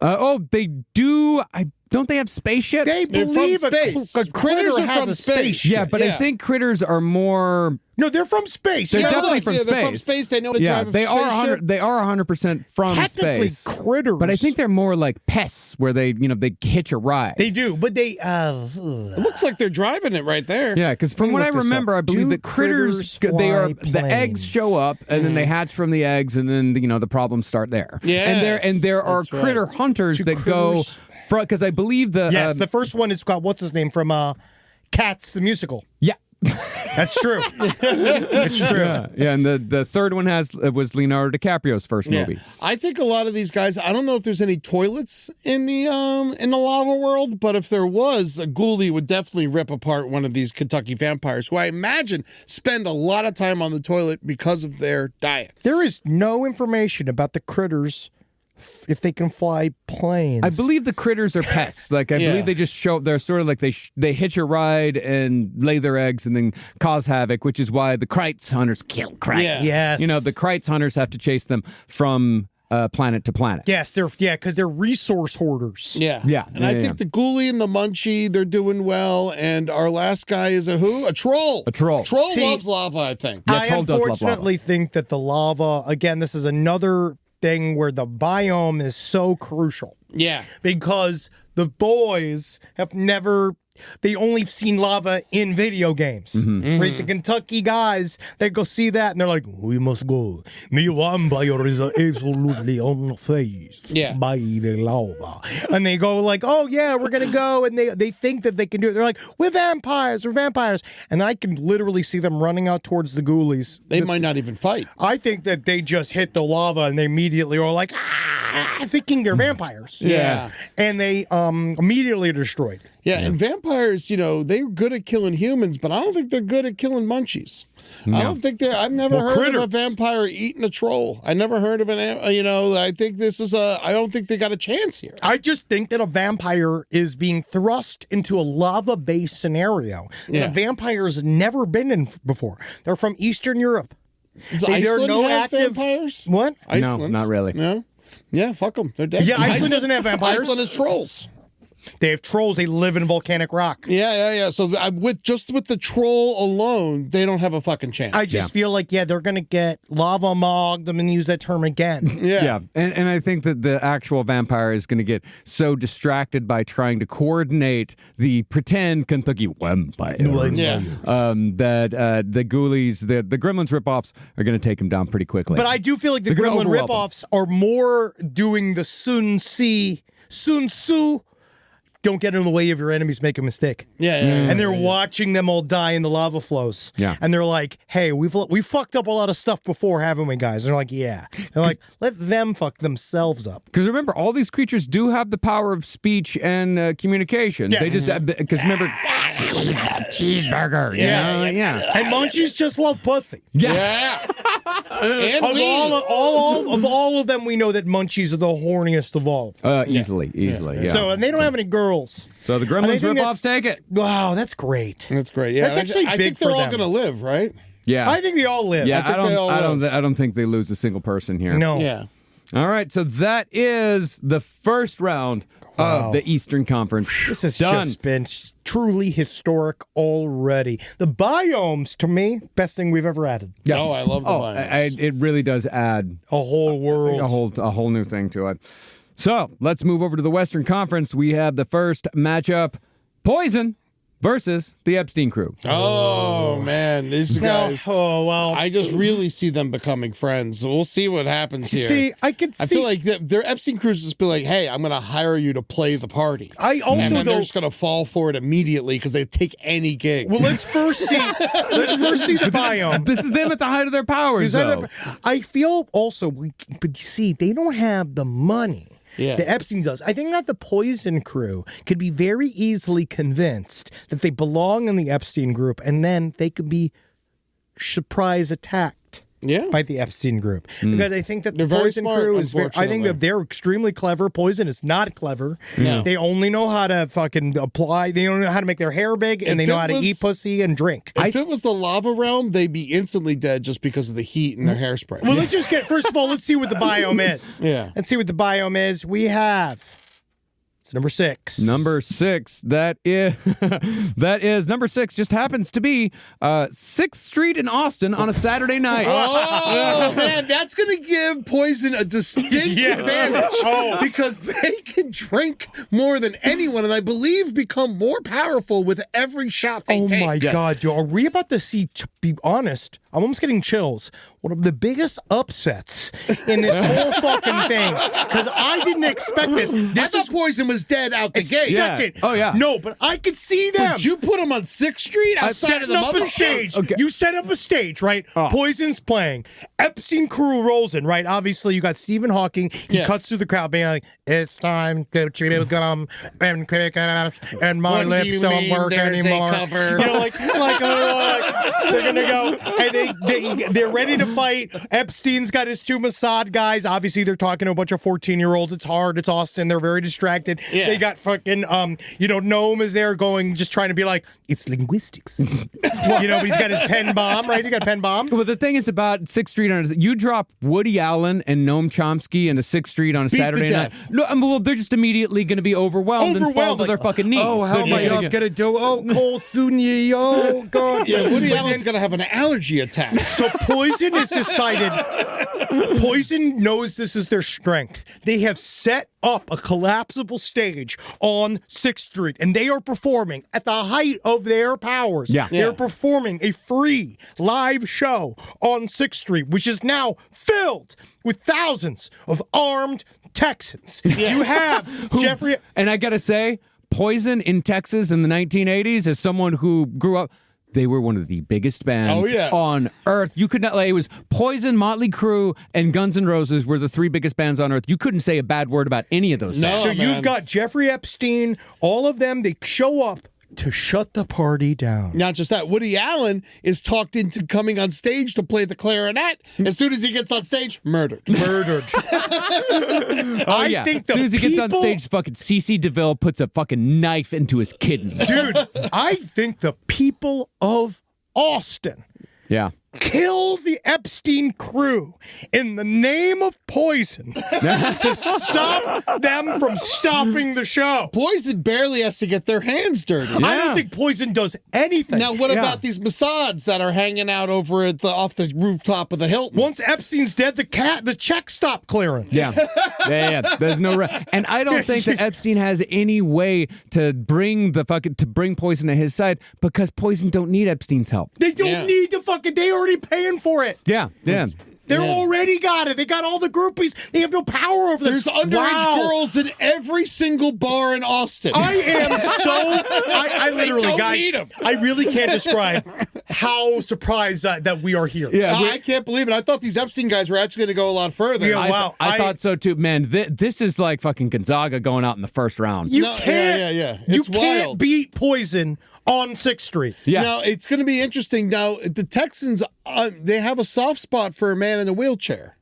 They do. Don't they have spaceships? They They're from believe space. a critter Critters are has from a space. spaceship. Yeah, but I think critters are more. No, they're from space. They're Yeah, definitely look, from They're from space. space. They know to Yeah, drive a they are spaceship. 100. They are 100% from technically space. critters. But I think they're more like pests, where they hitch a ride. they do, but they. It looks like they're driving it right there. Yeah, because from me what I look this remember, up. I believe Do that critters they are critters fly the eggs planes? show up and then they hatch from the eggs and then the problems start there. Yes, there are that's right. critter hunters that go from because I believe Yes, the first one is called what's his name from Cats the musical. yeah. That's true. It's true. Yeah, and the third one was Leonardo DiCaprio's first movie. I think a lot of these guys. I don't know if there's any toilets in the lava world, but if there was, a ghoulie would definitely rip apart one of these Kentucky vampires, who I imagine spend a lot of time on the toilet because of their diets. There is no information about the critters if they can fly planes. I believe the critters are pests. Like I believe they just show up. They're sort of like they hitch a ride and lay their eggs and then cause havoc, which is why the Kreitz hunters kill Kreitz. Yeah. Yes. The Kreitz hunters have to chase them from planet to planet. Yes, because they're resource hoarders. Yeah. And I think the ghoulie and the munchie, they're doing well. And our last guy is a who? A troll. A troll. Troll See, loves lava, I think. Yeah, I troll does love lava. unfortunately think that the lava, again, this is another thing where the biome is so crucial. Yeah. Because the boys have never. They only seen lava in video games. Right? The Kentucky guys, they go see that and they're like, we must go. The vampire is absolutely on the face by the lava. And they go like, oh yeah, we're going to go. And they think that they can do it. They're like, we're vampires. And I can literally see them running out towards the ghoulies. They might not even fight. I think that they just hit the lava and they immediately are like, thinking they're vampires. Yeah. And they immediately are destroyed. Yeah, and vampires, they're good at killing humans, but I don't think they're good at killing munchies. I don't think I've never heard of a vampire eating a troll. I never heard of I think I don't think they got a chance here. I just think that a vampire is being thrust into a lava-based scenario that a vampire has never been in before. They're from Eastern Europe. Does There are Iceland no have active vampires? What? Iceland? No, not really. No? Yeah, fuck them. They're dead. Yeah, Iceland doesn't have vampires. Iceland is trolls. They have trolls. They live in volcanic rock. Yeah. So with the troll alone, they don't have a fucking chance. I just feel like, they're going to get lava mogged. I'm going to use that term again. Yeah. And I think that the actual vampire is going to get so distracted by trying to coordinate the pretend Kentucky vampire that the ghoulies, the Gremlins ripoffs are going to take him down pretty quickly. But I do feel like the They're gonna Gremlin overwhelm ripoffs are more doing the Sun Tzu don't get in the way of your enemies make a mistake. Yeah. And they're watching them all die in the lava flows. Yeah. And they're like, hey, we fucked up a lot of stuff before, haven't we, guys? And they're like, yeah. They're like, let them fuck themselves up. Because remember, all these creatures do have the power of speech and communication. Yes. They just because remember, cheeseburger. Yeah. And munchies just love pussy. Yeah. And Of all of them, we know that munchies are the horniest of all. Easily. Yeah. So, and they don't have any girls. So the And I Gremlins think rip-offs take it. Wow, that's great. That's great. Yeah, That's actually I big think they're for all them. going to live, right? Yeah. I think they all live. Yeah, think they all I don't think they lose a single person here. No. Yeah. All right, so that is the first round of the Eastern Conference. This has done. just been truly historic already. The biomes, to me, best thing we've ever added. Yeah. Oh, I love the biomes. It really does add A whole world. a whole new thing to it. So let's move over to the Western Conference. We have the first matchup: Poison versus the Epstein crew. Oh, man. These guys. Oh, well. I just really see them becoming friends. So we'll see what happens here. See, I could see. I feel like their Epstein crews just be like, hey, I'm going to hire you to play the party. I also, and then though. they're just going to fall for it immediately because they take any gig. Well, let's first see the biome. This is them at the height of their powers, though. I feel also, but you see, they don't have the money. Yeah. The Epstein does. I think that the Poison crew could be very easily convinced that they belong in the Epstein group, and then they could be surprise attacked. Yeah. By the Epstein group. Because I think that the They're very Poison smart, crew is I think unfortunately. that they're extremely clever. Poison is not clever. No. They only know how to fucking apply. They don't know how to make their hair big, and If they know it how to was- eat pussy and drink. If it was the lava realm, they'd be instantly dead just because of the heat and their hairspray. Well, let's just get, first of all, let's see what the biome is. Yeah. Let's see what the biome is. We have, it's number 6. Number 6, that is number 6, just happens to be 6th Street in Austin on a Saturday night. Oh, man, that's going to give Poison a distinct advantage because they can drink more than anyone and I believe become more powerful with every shot they Oh take. my God, dude. Are we about to see, to be honest, I'm almost getting chills, one of the biggest upsets in this whole fucking thing. Because I didn't expect this. I This thought is Poison was dead out the gate. Yeah. second. Oh, yeah. No, but I could see them. Did you put him on 6th Street outside of the Setting up a mother stage. Okay. You set up a stage, right? Poison's playing. Epstein crew rolls in, right? Obviously, you got Stephen Hawking. He cuts through the crowd, being like, "It's time to chew gum and quick and my What do lips you don't mean work there's a anymore." cover? You know, like they're gonna go and they're ready to fight. Epstein's got his 2 Mossad guys. Obviously, they're talking to a bunch of 14-year-olds. It's hard. It's Austin. They're very distracted. Yeah. They got fucking Noam is there going, just trying to be like, it's linguistics. But he's got his pen bomb, right? He got a pen bomb. Well, the thing is about 6th Street you drop Woody Allen and Noam Chomsky into 6th Street on a Saturday night. death. No, well, they're just immediately going to be overwhelmed and fall to their fucking knees. Oh, how They're am I gonna- gonna do? Oh, Cole Sunyi. Oh, God. Yeah, Woody Allen's going to have an allergy attack. So Poison has decided. Poison knows this is their strength. They have set up a collapsible stage on 6th Street, and they are performing at the height of their powers. Yeah. They're performing a free live show on 6th Street, which is now filled with thousands of armed Texans. You have Jeffrey. And I got to say, Poison in Texas in the 1980s, as someone who grew up, they were one of the biggest bands on earth. You could not, like, it was Poison, Motley Crue, and Guns N' Roses were the 3 biggest bands on earth. You couldn't say a bad word about any of those bands. So man. you've got Jeffrey Epstein, all of them, they show up to shut the party down. Not just that, Woody Allen is talked into coming on stage to play the clarinet. As soon as he gets on stage, murdered. Oh, yeah. think as soon as he gets on people- stage, fucking CeCe DeVille puts a fucking knife into his kidney. Dude, I think the people of Austin Yeah. kill the Epstein crew in the name of Poison to stop them from stopping the show. Poison barely has to get their hands dirty. I don't think Poison does anything. Now, what about these Mossads that are hanging out over at off the rooftop of the Hilton? Once Epstein's dead, the checks stop clearing. Yeah. There's no and I don't think that Epstein has any way to bring Poison to his side because Poison don't need Epstein's help. They don't need to fucking. They already paying for it. Yeah. They're already got it. They got all the groupies. They have no power over them. There's underage girls in every single bar in Austin. I am I literally, don't guys, need 'em. I really can't describe how surprised that we are here. Yeah, I can't believe it. I thought these Epstein guys were actually going to go a lot further. Yeah, I, wow. I thought so too, man. This is like fucking Gonzaga going out in the first round. You No, can't. yeah. You It's can't wild. beat Poison on 6th Street. Yeah. Now, it's going to be interesting. Now, the Texans, they have a soft spot for a man in a wheelchair.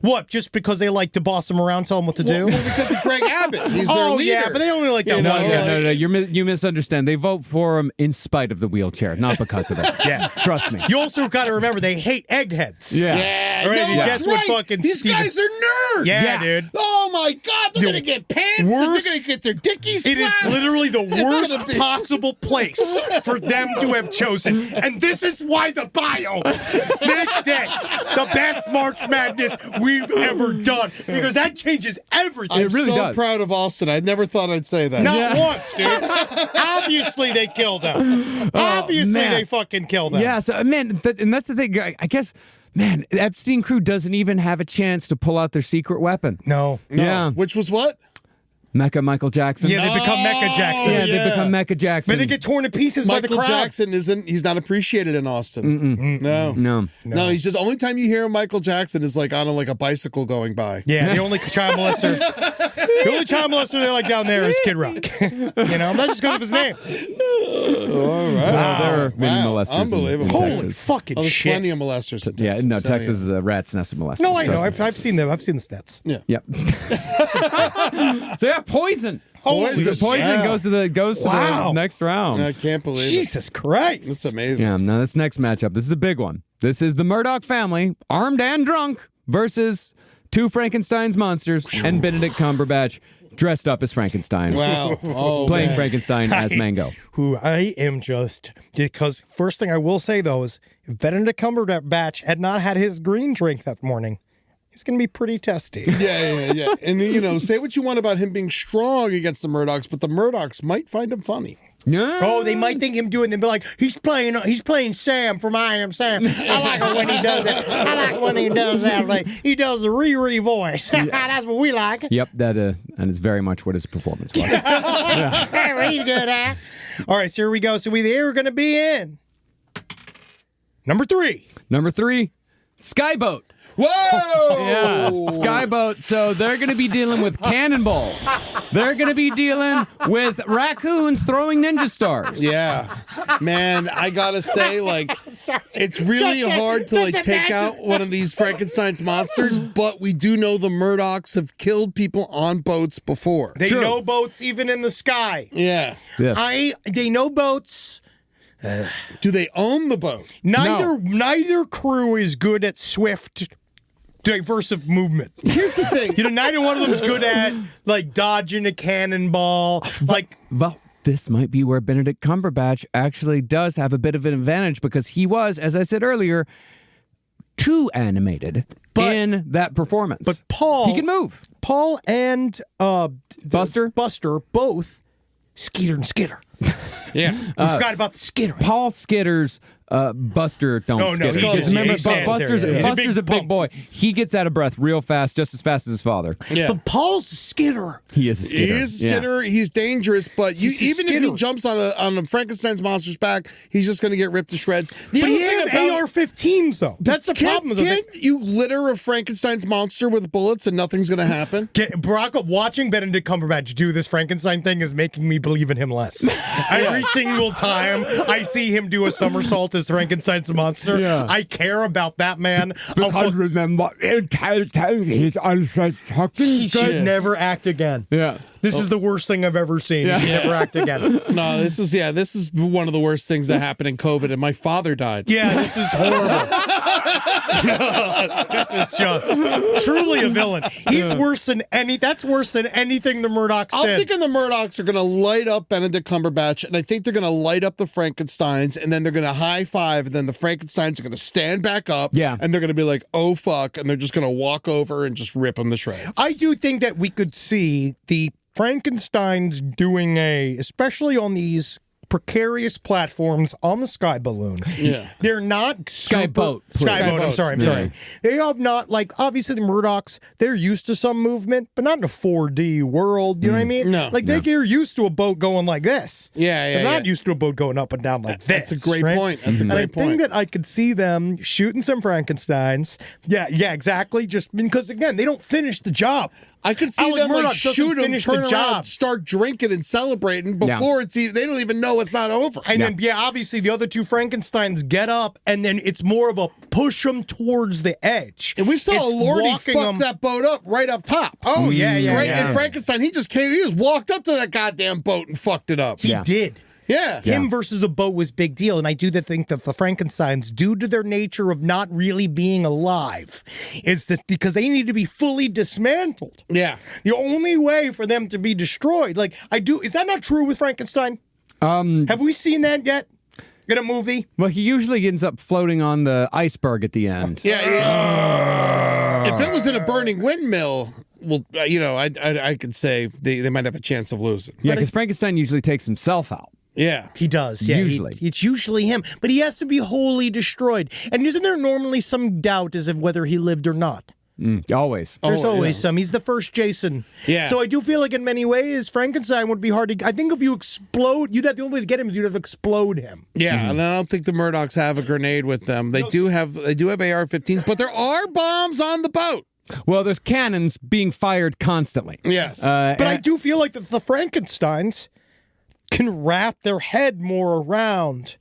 What? Just because they like to boss him around, tell him what to do? Well, because of Greg Abbott. He's their Oh leader. yeah, but they only like that You know, one. No. You misunderstand. They vote for him in spite of the wheelchair, not because of it. Yeah. Trust me. You also got to remember they hate eggheads. Yeah. All right, no, guess that's what right. fucking These Steven- guys are nerds. Yeah, dude. Oh my God, they're The gonna get pants. And worst- they're gonna get their dickies It is slapped. literally the It's worst gonna be- possible place for them to have chosen. And this is why the biomes make this the best March Madness we've ever done. Because that changes everything. I'm It really so does. proud of Austin. I never thought I'd say that. Not once, dude. Obviously, they killed them. Obviously, man. they fucking killed them. Yeah, so man, and that's the thing. I guess, man, the Epstein crew doesn't even have a chance to pull out their secret weapon. No. No. Yeah. Which was what? Mecca Michael Jackson. Yeah, they become Mecca Jackson. Yeah, they become Mecca Jackson. But they get torn to pieces by the Michael crowd. Jackson he's not appreciated in Austin. No. No. He's just, only time you hear Michael Jackson is like on a bicycle going by. Yeah, the only child molester. The only child molester they like down there is Kid Rock. That's just because of his name. All right. There are many Wow. molesters in Unbelievable. Holy Texas. fucking Oh, there's shit. plenty of molesters in Yeah, Texas. no, So, Texas is a rat's nest of molesters. No, I know. Trust me. I've seen them. I've seen the stats. Yeah. Yep. So yeah, poison. Holy Poison. Poison Yeah. goes to the Wow. next round. I can't believe it. Jesus Christ. That's amazing. Yeah, now this next matchup, this is a big one. This is the Murdoch family, armed and drunk, versus two Frankenstein's monsters and Benedict Cumberbatch dressed up as Frankenstein. Wow. Oh, Playing man. Frankenstein as Mango. Who I am just, because first thing I will say though is if Benedict Cumberbatch had not had his green drink that morning, he's going to be pretty testy. Yeah. And, say what you want about him being strong against the Murdochs, but the Murdochs might find him funny. Yeah. Oh, they might think him doing them, be like, he's playing Sam from I Am Sam. I like it when he does it. I like when he does that. Like, he does the Riri voice. That's what we like. Yep, that is very much what his performance was. He's good at. All right, so here we go. So we are going to be in number 3. Number 3, Skyboat. Whoa! Yeah, Skyboat. So they're going to be dealing with cannonballs. They're going to be dealing with raccoons throwing ninja stars. Yeah. Man, I gotta say, it's really hard to take out one of these Frankenstein's monsters, but we do know the Murdochs have killed people on boats before. They True. know boats even in the sky. Yeah. Yes. They know boats. Do they own the boat? Neither crew is good at swift, diversive movement. Here's the thing. Neither one of them is good at dodging a cannonball. Well, this might be where Benedict Cumberbatch actually does have a bit of an advantage because he was, as I said earlier, too animated in that performance. But Paul, he can move. Paul and Buster both Skeeter and Skitter. Yeah. We forgot about the Skitter. Paul skitters. Buster don't Oh, no, skitter. he just- Remember, he stands Buster's, there, yeah. Buster's a big boy. He gets out of breath real fast, just as fast as his father. Yeah. But Paul's a Skitter. He is a skitter. He is a skitter. He's dangerous, but He's a even if he skitter. jumps on a Frankenstein's monster's back, he's just going to get ripped to shreds. The But other he thing has about AR-15s, though. That's the problem. Can't you litter a Frankenstein's monster with bullets and nothing's going to happen? Watching Benedict Cumberbatch do this Frankenstein thing is making me believe in him less. Every single time I see him do a somersault as Frankenstein's monster, Yeah. I care about that man. remember, He should never act again. Yeah. This is the worst thing I've ever seen. He should never act again. No, this is one of the worst things that happened in COVID, and my father died. Yeah, this is horrible. This is just truly a villain. He's worse than that's worse than anything the Murdochs I'm did. thinking the Murdochs are going to light up Benedict Cumberbatch, and I think they're going to light up the Frankensteins, and then they're going to high five, and then the Frankensteins are going to stand back up, Yeah. and they're going to be like, oh, fuck, and they're just going to walk over and just rip them to shreds. I do think that we could see the Frankensteins doing especially on these precarious platforms on the sky balloon. Yeah. They're not Sky boat, please. Sky boat. I'm sorry. Yeah. They have not, like, obviously the Murdochs, they're used to some movement, but not in a 4D world. You know what I mean? No. Like, they're used to a boat going like this. Yeah, They're not used to a boat going up and down like this. That's a great right? point. That's a And I great point. think that I could see them shooting some Frankensteins. Yeah, exactly. Just because, again, they don't finish the job. I could see Alec them Murdoch like doesn't shoot them, finish the turn around, job. start drinking and celebrating before it's even. They don't even know it's not over. And then, obviously, the other two Frankensteins get up, and then it's more of a push them towards the edge. And we saw It's Lordy walking fuck 'em- that boat up right up top. Oh, yeah. Right, and Frankenstein, he just walked up to that goddamn boat and fucked it up. He did. Yeah. Him versus a boat was big deal, and I do think that the Frankensteins, due to their nature of not really being alive, is that because they need to be fully dismantled. Yeah. The only way for them to be destroyed, is that not true with Frankenstein? Have we seen that yet in a movie? Well, he usually ends up floating on the iceberg at the end. Yeah. If it was in a burning windmill, well, I could say they might have a chance of losing. Yeah, because Frankenstein usually takes himself out. Yeah. He does, yeah. Usually. It's usually him, but he has to be wholly destroyed. And isn't there normally some doubt as of whether he lived or not? Always. There's always some. He's the first Jason. Yeah. So I do feel like in many ways, Frankenstein would be hard to... I think if you explode, the only way to get him is you'd have to explode him. Yeah, and I don't think the Murdochs have a grenade with them. They do have AR-15s, but there are bombs on the boat. Well, there's cannons being fired constantly. Yes. But I do feel like that the Frankensteins can wrap their head more around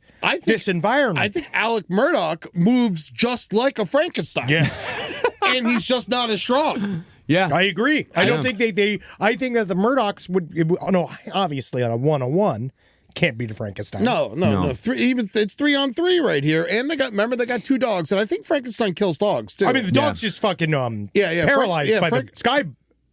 this environment. I think Alec Murdoch moves just like a Frankenstein. Yes. And he's just not as strong. Yeah. I agree. I don't think I think that the Murdochs would obviously on a 1-on-1 can't beat a Frankenstein. No. It's 3-on-3 right here. And they got two dogs, and I think Frankenstein kills dogs too. I mean, the dog's just fucking paralyzed by the sky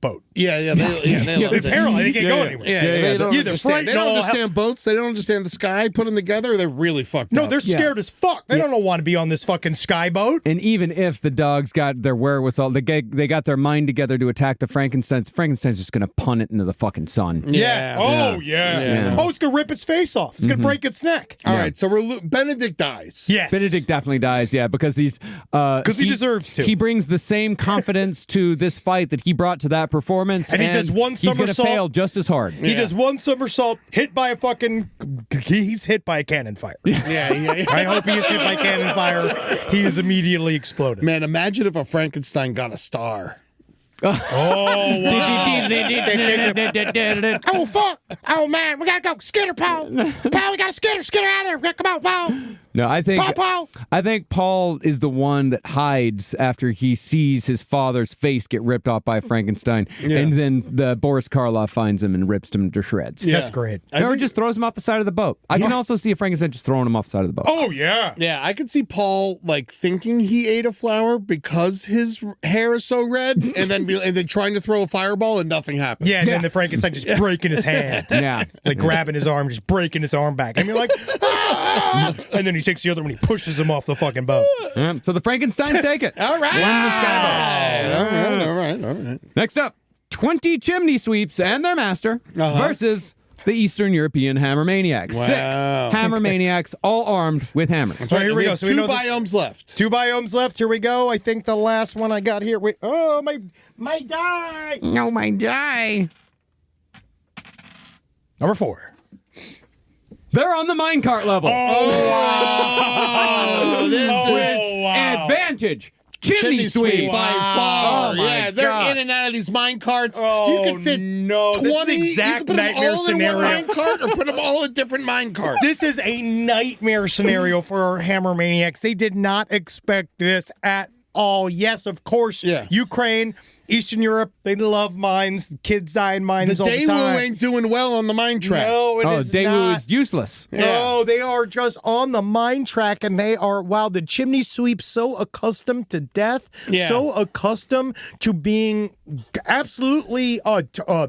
boat. Yeah, They're paralyzed. They can't go anywhere. They don't Either understand. They don't understand boats. They don't understand the sky. Put them together, they're really fucked up. No, they're scared as fuck. They don't want to be on this fucking sky boat. And even if the dogs got their wherewithal, they got their mind together to attack the Frankenstein's just going to punt it into the fucking sun. Yeah. Oh, yeah. Oh, it's going to rip its face off. It's going to break its neck. All right, so Benedict dies. Yes. Benedict definitely dies, because he's... Because he deserves to. He brings the same confidence to this fight that he brought to that performance. And he does one he's going to somersault. fail just as hard. He does one somersault, he's hit by a cannon fire. Yeah. I hope he is hit by cannon fire. He is immediately exploded. Man, imagine if a Frankenstein got a star. Oh, fuck. Oh, man. We got to go. Skitter, Paul. Paul, we got to skitter. Skitter out of there. Come on, Paul. No, I think Paul. I think Paul is the one that hides after he sees his father's face get ripped off by Frankenstein, and then the Boris Karloff finds him and rips him to shreds. Yeah. That's great. Or just throws him off the side of the boat. I can also see a Frankenstein just throwing him off the side of the boat. Oh, yeah. Yeah, I could see Paul thinking he ate a flower because his hair is so red, and then trying to throw a fireball and nothing happens. Yeah, and then the Frankenstein just breaking his hand. Yeah. Grabbing his arm, just breaking his arm back. And you're like, ah! And then he takes the other one, he pushes him off the fucking boat. So the Frankensteins take it. All right. All right. Next up, 20 chimney sweeps and their master versus the Eastern European hammer maniacs. Wow. 6 hammer maniacs, all armed with hammers. So here we go. So two biomes left. 2 biomes left. Here we go. I think the last one I got here. Wait. Oh, my die. No, my die. Number 4. They're on the minecart level. Oh, this is Advantage. Chimney sweep. by far. Oh, my they're God. in and out of these mine carts. Oh, you can fit no. 20. This is You exact can put them nightmare all scenario. in one mine cart or put them all in different mine carts. This is a nightmare scenario for our hammer maniacs. They did not expect this at all. Yes, of course. Yeah. Ukraine, Eastern Europe, they love mines. Kids die in mines all the Daewoo time. ain't doing well on the mine track. No, it is Daewoo not. is useless. No, they are just on the mine track, and they are, wow, the chimney sweep so accustomed to death, so accustomed to being absolutely,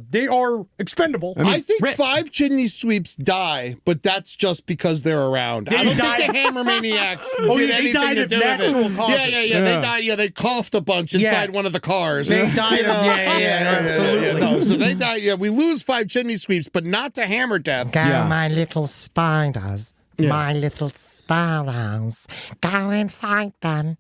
they are expendable. I think risk. 5 chimney sweeps die, but that's just because they're around. I don't think the hammer maniacs did they anything died to of do with natural it. causes. Yeah. They died. Yeah, they coughed a bunch inside one of the cars. They died of, absolutely. No, so they die. Yeah, we lose 5 chimney sweeps, but not to hammer deaths. Yeah. My little spiders, my little sparrows, go and fight them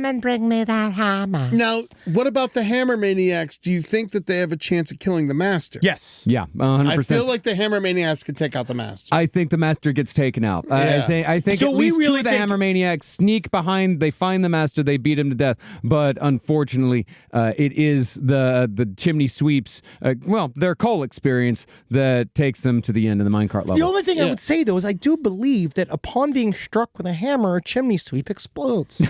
and bring me that hammer. Now, what about the hammer maniacs? Do you think that they have a chance of killing the master? Yes. Yeah, 100%. I feel like the hammer maniacs could take out the master. I think the master gets taken out. I think So at we least really two of the think- hammer maniacs sneak behind. They find the master. They beat him to death. But unfortunately, it is the chimney sweeps. Their coal experience that takes them to the end of the minecart level. The only thing I would say, though, is I do believe that upon being struck with a hammer, a chimney sweep explodes.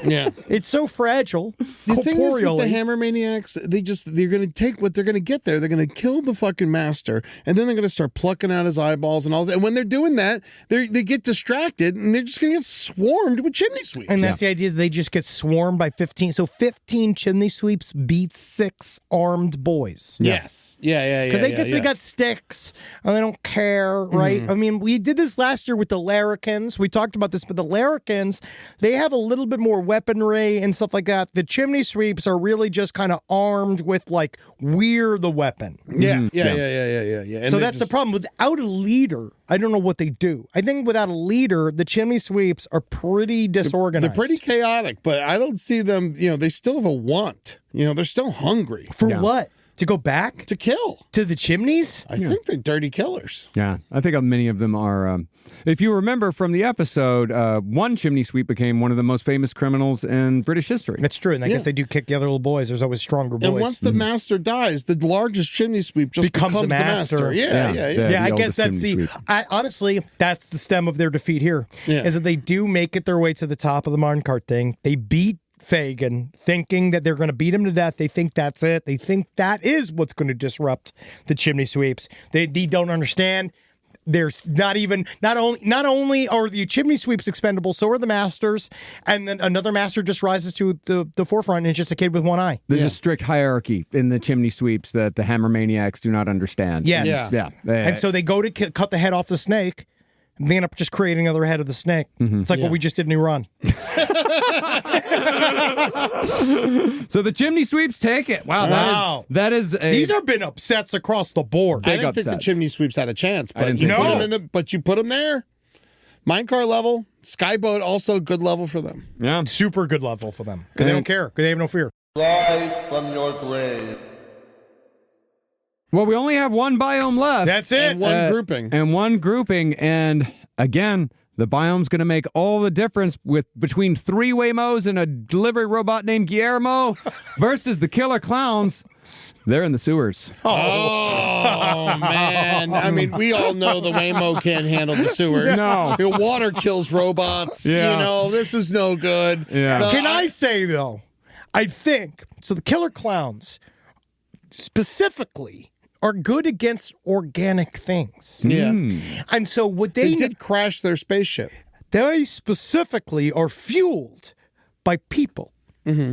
Yeah. It's so fragile. The thing is with the corporeally. hammer maniacs, they're going to take what they're going to get there. They're going to kill the fucking master, and then they're going to start plucking out his eyeballs and all that. And when they're doing that, they get distracted, and they're just going to get swarmed with chimney sweeps. And that's the idea. They just get swarmed by 15. So 15 chimney sweeps beat 6 armed boys. Yes. Yeah. Because I guess they got sticks and they don't care, right? I mean, we did this last year with the larrikins. We talked about this, but the larrikins, they have a little bit more weaponry and stuff like that. The chimney sweeps are really just kind of armed with, like, we're the weapon. Yeah. And So they that's the just- problem. Without a leader, I don't know what they do. I think without a leader, the chimney sweeps are pretty disorganized. They're pretty chaotic, but I don't see them, they still have a want. They're still hungry For what? To go back? to kill. To the chimneys? I think they're dirty killers. Yeah, I think many of them are. If you remember from the episode, one chimney sweep became one of the most famous criminals in British history. That's true. And I guess they do kick the other little boys. There's always stronger boys. And once the master dies, the largest chimney sweep just Becomes becomes the the master. master. Yeah. Yeah, I the guess oldest that's chimney the. sweep. Honestly, that's the stem of their defeat here. Yeah. Is that they do make it their way to the top of the minecart thing. They beat Fagin, thinking that they're going to beat him to death. They think that's it. They think that is what's going to disrupt the chimney sweeps. They don't understand. There's not only are the chimney sweeps expendable, so are the masters, and then another master just rises to the forefront, and it's just a kid with one eye. There's a strict hierarchy in the chimney sweeps that the hammer maniacs do not understand. Yes. Yeah. And so they go to cut the head off the snake, and they end up just creating another head of the snake. It's like what we just did in Iran. So the chimney sweeps take it. Wow. That is These have been upsets across the board. I Big didn't think the upsets. chimney sweeps had a chance, but didn't you think put so. them you put them there. Minecart level, skyboat also good level for them. Yeah. Super good level for them because they don't care because they have no fear. Rise from your grave. Well, we only have one biome left. That's it. And one grouping. And one grouping. And again, the biome's going to make all the difference between 3 Waymos and a delivery robot named Guillermo versus the killer clowns. They're in the sewers. Oh, man. I mean, we all know the Waymo can't handle the sewers. No. The water kills robots. Yeah. This is no good. Yeah. Can I say though? I think so. The killer clowns specifically are good against organic things. Yeah. And so what They they did crash their spaceship. they specifically are fueled by people,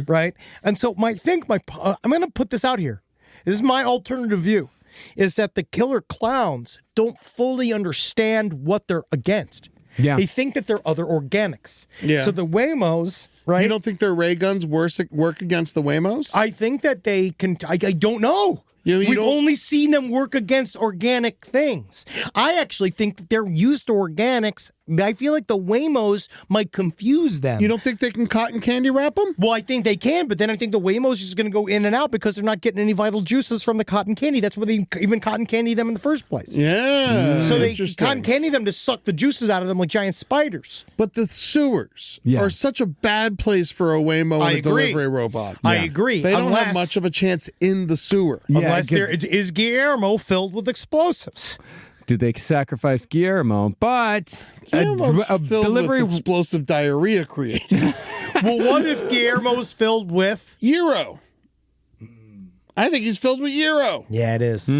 right? And so I'm going to put this out here. This is my alternative view, is that the killer clowns don't fully understand what they're against. Yeah. They think that they're other organics. Yeah. So the Waymos, right? You don't think their ray guns work against the Waymos? I think that they can. I don't know. You We've don't- only seen them work against organic things. I actually think that they're used to organics. I feel like the Waymos might confuse them. You don't think they can cotton candy wrap them? Well, I think they can, but then I think the Waymos are just going to go in and out because they're not getting any vital juices from the cotton candy. That's why they even cotton candy them in the first place. Yeah. So they Interesting. cotton candy them to suck the juices out of them like giant spiders. But the sewers Yeah. are such a bad place for a Waymo I and a agree. delivery robot. I agree. They don't Unless- have much of a chance in the sewer. Unless it gets- is Guillermo filled with explosives. Did they sacrifice Guillermo? But Guillermo's a filled delivery. with explosive diarrhea created. Well, what if Guillermo's filled with? Euro. I think he's filled with Euro. Yeah, it is. The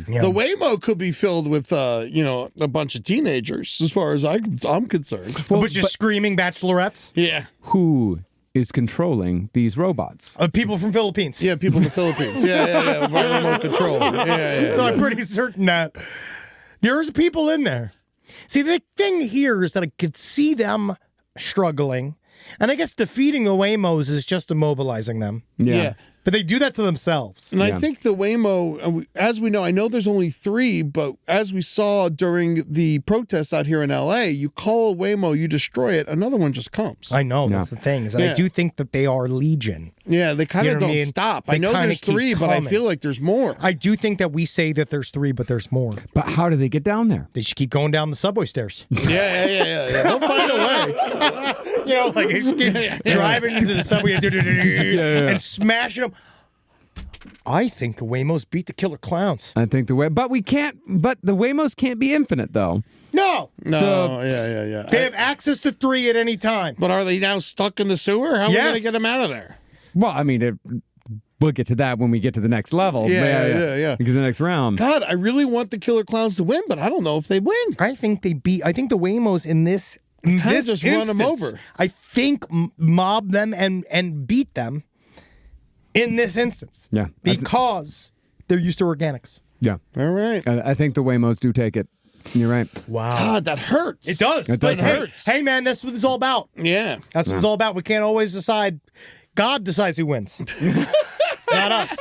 Waymo could be filled with, a bunch of teenagers, as far as I'm concerned. But just screaming bachelorettes? Yeah. Who is controlling these robots? People from Philippines. Yeah, people in the Philippines. Yeah. By remote control. Yeah. So I'm pretty certain that there's people in there. See, the thing here is that I could see them struggling. And I guess defeating the Waymos is just immobilizing them. Yeah. But they do that to themselves. And I think the Waymo, as we know, I know there's only 3, but as we saw during the protests out here in LA, you call a Waymo, you destroy it, another one just comes. I know, that's the thing. Is that I do think that they are legion. Yeah, they kind You of know what I don't mean? stop. They I know kinda there's keep 3, but I coming. feel like there's more. I do think that we say that there's 3, but there's more. But how do they get down there? They just keep going down the subway stairs. Yeah. They'll find a way. You know, like they just keep driving into the subway and smashing them. I think the Waymos beat the Killer Clowns. I think the Waymos can't be infinite though. No. So- Yeah. They have access to 3 at any time. But are they now stuck in the sewer? How are we going to Yes. get them out of there? Well, I mean, we'll get to that when we get to the next level. Yeah. Because the next round. God, I really want the Killer Clowns to win, but I don't know if they win. I think the Waymos in this Kinda just run 'em instance, over. I think mob them and beat them in this instance. Yeah. Because they're used to organics. Yeah. All right. I think the Waymos do take it. You're right. Wow. God, that hurts. It does. It does But hey, hurt. hey, man, that's what it's all about. Yeah. That's what it's all about. We can't always decide. God decides who wins. It's not us.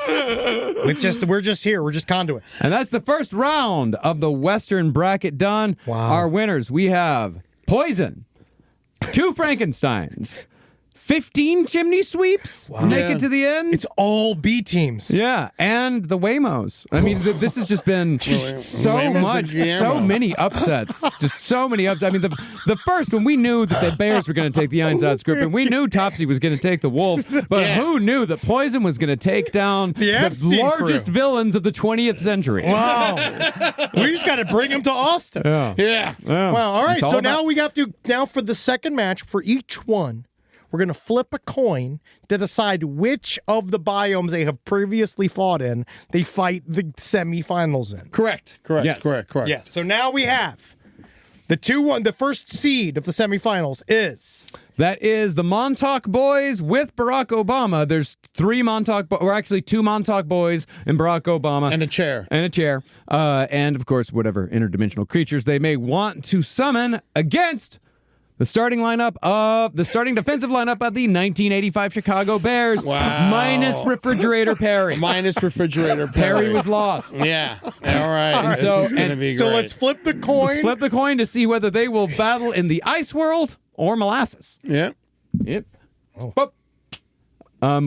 We're just here. We're just conduits. And that's the first round of the Western bracket done. Wow. Our winners, we have Poison, 2 Frankensteins, 15 chimney sweeps make Yeah. it to the end. It's all B teams. Yeah, and the Waymos. I mean, this has just been so Waymos much, and Guillermo. so many upsets. Just so many upsets. I mean, the first one, we knew that the Bears were going to take the Einsatzgruppe, group, and we knew Topsy was going to take the Wolves, but who knew that Poison was going to take down the Epstein largest crew. villains of the 20th century? Wow. We just got to bring them to Austin. Yeah. Yeah. Yeah. Well, all right. It's all So about- now we have to, for the second match, for each one, we're going to flip a coin to decide which of the biomes they have previously fought in they fight the semifinals in. Correct. Yes. Correct. Yes. So now we have the first seed of the semifinals is That is the Montauk Boys with Barack Obama. There's 3 Montauk, or actually 2 Montauk Boys and Barack Obama. And a chair. And a chair. And, of course, whatever interdimensional creatures they may want to summon against the starting defensive lineup of the 1985 Chicago Bears. Wow. Minus Refrigerator Perry. Minus Refrigerator Perry was lost. Yeah. All right. This So- is going to be so great. let's flip the coin. Let's flip the coin to see whether they will battle in the ice world or molasses. Yeah. Yep.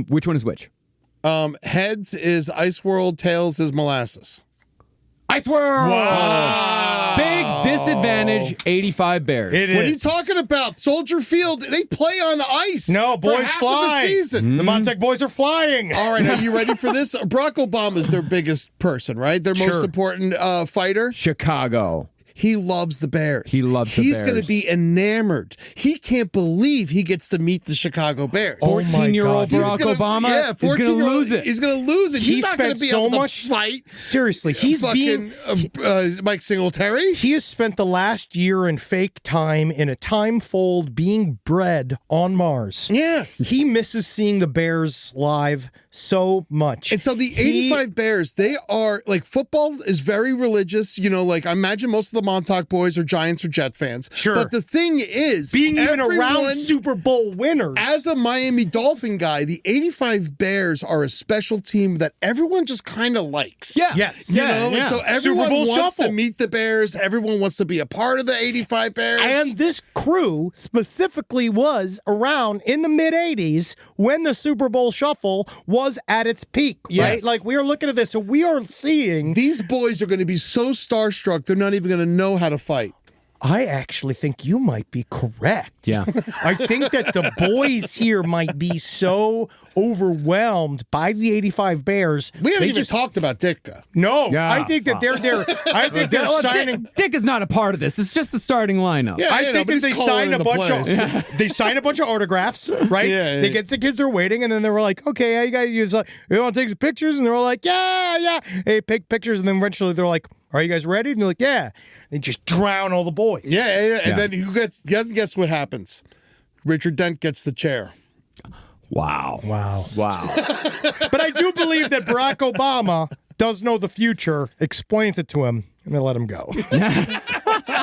Which one is which? Heads is Ice World, tails is molasses. Ice World! Wow. Big disadvantage, 85 Bears. It What are you is. talking about? Soldier Field, they play on ice. No, for boys half fly. of the season. The Montauk Boys are flying. All right, are you ready for this? Barack Obama is their biggest person, right? Their most Sure. important fighter. Chicago. He loves the Bears. He loves the He's Bears. going to be enamored. He can't believe he gets to meet the Chicago Bears. Oh my 14-year-old God. Barack Obama yeah, is going to 14-year-old lose it. He's going to lose it. He He's not going spent to be so able much to fight. Seriously, he's fucking Mike Singletary. He has spent the last year in fake time in a time fold being bred on Mars. Yes. He misses seeing the Bears live so much. And so the 85 Bears, they are like football is very religious. You know, like I imagine most of the Montauk Boys are Giants or Jet fans. Sure. But the thing is, being even around everyone- Super Bowl winners. As a Miami Dolphin guy, the 85 Bears are a special team that everyone just kind of likes. Yeah. Yes. You know, and so everyone Super Bowl wants shuffle. to meet the Bears. Everyone wants to be a part of the 85 Bears. And this crew specifically was around in the mid 80s when the Super Bowl shuffle was at its peak, right? Yes. Like we are looking at this, so we are seeing. these boys are going to be so starstruck, they're not even going to know how to fight. I actually think you might be correct. Yeah. I think that the boys here might be so overwhelmed by the 85 Bears. We haven't they even talked about Ditka. No, Yeah. I think that they're I think they're Well, signing. Dick is not a part of this. It's just the starting lineup. Yeah. I know, think but that he's they calling sign in a the bunch plays. of they sign a bunch of autographs, right? Yeah, They yeah. get the kids are waiting, and then they were like, "Okay, how you guys use? You want to take some pictures?" And they're all like, "Yeah." Hey, take pictures, and then eventually they're like, "Are you guys ready?" And they're like, "Yeah." They just drown all the boys. Yeah. And then who gets? Guess what happens? Richard Dent gets the chair. Wow. Wow. Wow. But I do believe that Barack Obama does know the future, explains it to him, and they let him go.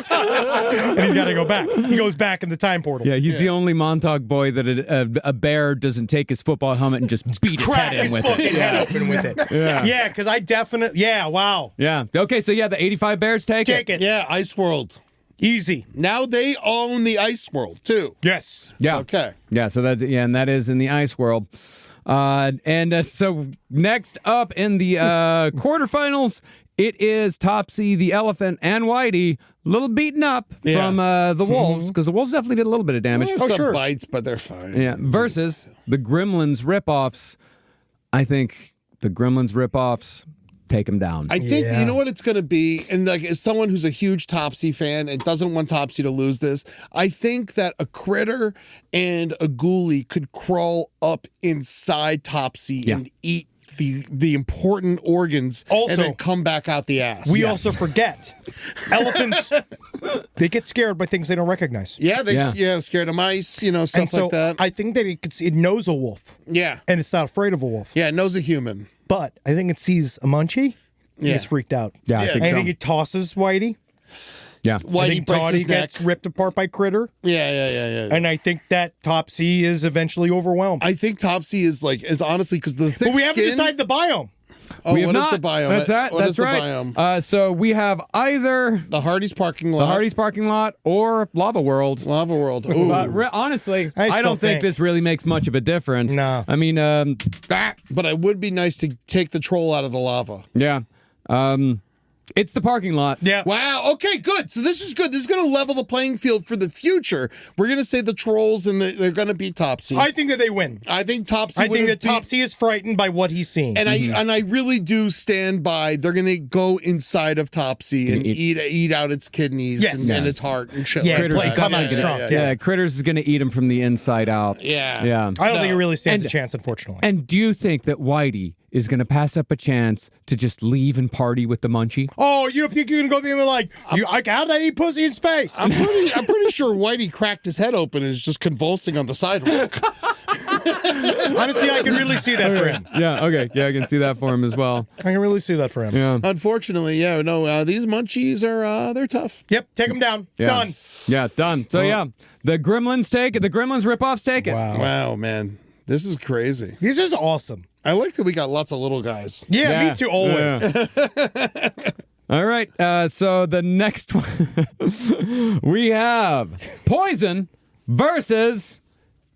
and he's got to go back. He goes back in the time portal. Yeah, he's the only Montauk boy that a bear doesn't take his football helmet and just beat his Crack head in his with fucking it. head open with it. Yeah, because I definitely. Yeah, wow. Yeah. Okay, so the 85 Bears take it. Yeah, Ice World. Easy. Now they own the Ice World, too. Yes. Yeah. Okay. Yeah, so and that is in the ice world. So next up in the quarterfinals, it is Topsy, the Elephant, and Whitey, a little beaten up from the Wolves, because the Wolves definitely did a little bit of damage. Some bites, but they're fine. Yeah, versus the Gremlins ripoffs. I think the Gremlins ripoffs take them down. I think, you know what it's going to be? And like, as someone who's a huge Topsy fan and doesn't want Topsy to lose this, I think that a Critter and a Ghoulie could crawl up inside Topsy and eat the important organs Also, and then come back out the ass. We also forget elephants. They get scared by things they don't recognize. Yeah, scared of mice, stuff And so like that. I think that it knows a wolf. Yeah. And it's not afraid of a wolf. Yeah, it knows a human. But I think it sees a munchie. Yeah. It's freaked out. Yeah, I think I so. think it tosses Whitey. Yeah. I Whitey think breaks Toddy his neck. gets ripped apart by Critter. Yeah. And I think that Topsy is eventually overwhelmed. I think Topsy is honestly, because the thick But we haven't skin- decided the biome. Oh, We have what is not. the biome? That's that. What is That's the right. biome? So we have either The Hardee's parking lot. the Hardee's parking lot or Lava World. Lava World. Ooh. But honestly, I I still don't think think- this really makes much of a difference. No. I mean, But it would be nice to take the troll out of the lava. yeah. It's the parking lot. Yeah. Wow. Okay, good. So this is good. This is going to level the playing field for the future. We're going to say the trolls and they're going to beat Topsy. I think that they win. I think Topsy. I think would've that Topsy is frightened by what he's seeing. And I really do stand by. They're going to go inside of Topsy and eat out its kidneys Yes. and its heart and shit. Yeah, like Critters that. come out Yeah, strong. yeah, Yeah, Critters is going to eat him from the inside out. yeah. Yeah. I don't think it really stands And- a chance, unfortunately. And do you think that Whitey is going to pass up a chance to just leave and party with the munchie? Oh, you think you're gonna go be like, how'd I eat pussy in space? I'm pretty sure Whitey cracked his head open and is just convulsing on the sidewalk. Honestly, I can really see that for him. Yeah, okay. Yeah, I can see that for him as well. I can really see that for him. Yeah. Unfortunately, these munchies are they're tough. Yep, take him down. Yeah. Done. Yeah, done. So the Gremlins take it. The Gremlins ripoffs take it. Wow, man, this is crazy. This is awesome. I like that we got lots of little guys. Yeah, me too, always. Yeah. All right. So the next one, we have Poison versus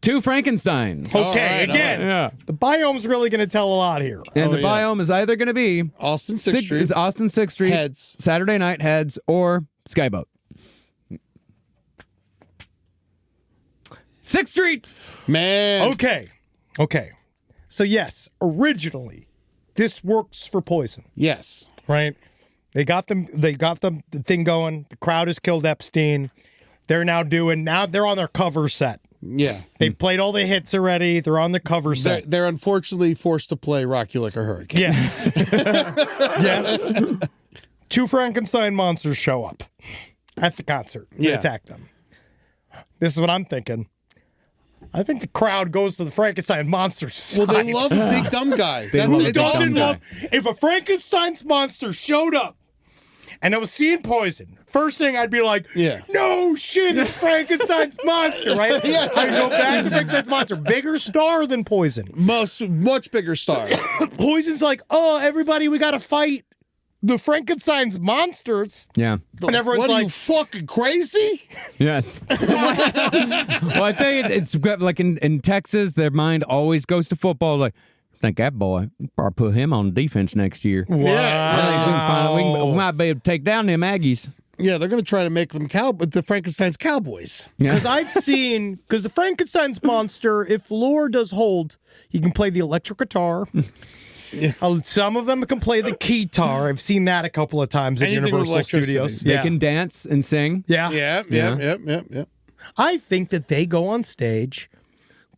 two Frankensteins. Okay, right, again, Yeah. the biome's really going to tell a lot here. And the yeah. biome is either going to be Austin 6th Street. It's Austin 6th Street, Heads. Saturday Night Heads, or Skyboat. 6th Street. Man. Okay. So yes, originally, this works for Poison, Yes. right? They got the thing going. The crowd has killed Epstein. They're now they're on their cover set. Yeah. They played all the hits already. They're on the cover set. They're unfortunately forced to play Rock You Like a Hurricane. Yes. Yes. Two Frankenstein monsters show up at the concert to attack them. This is what I'm thinking. I think the crowd goes to the Frankenstein monster's side. Well, they love a big dumb guy. Who it's doesn't awesome. love if a Frankenstein's monster showed up and I was seeing Poison, first thing I'd be like, no shit, it's Frankenstein's monster, right? Yeah. I'd go back to Frankenstein's monster. Bigger star than Poison. Much bigger star. Poison's like, oh, everybody, we gotta fight the Frankenstein's monsters. Yeah. And everyone's What are like, you fucking crazy? Yes. Well, I think it's like in Texas, their mind always goes to football. Like, think that boy, probably put him on defense next year. I think we might be able to take down them Aggies. Yeah, they're going to try to make them the Frankenstein's Cowboys. because I've seen, because the Frankenstein's monster, if lore does hold, he can play the electric guitar. Some of them can play the keytar. I've seen that a couple of times at Anything with Universal electricity. Studios. They can dance and sing. Yeah. Yeah. I think that they go on stage.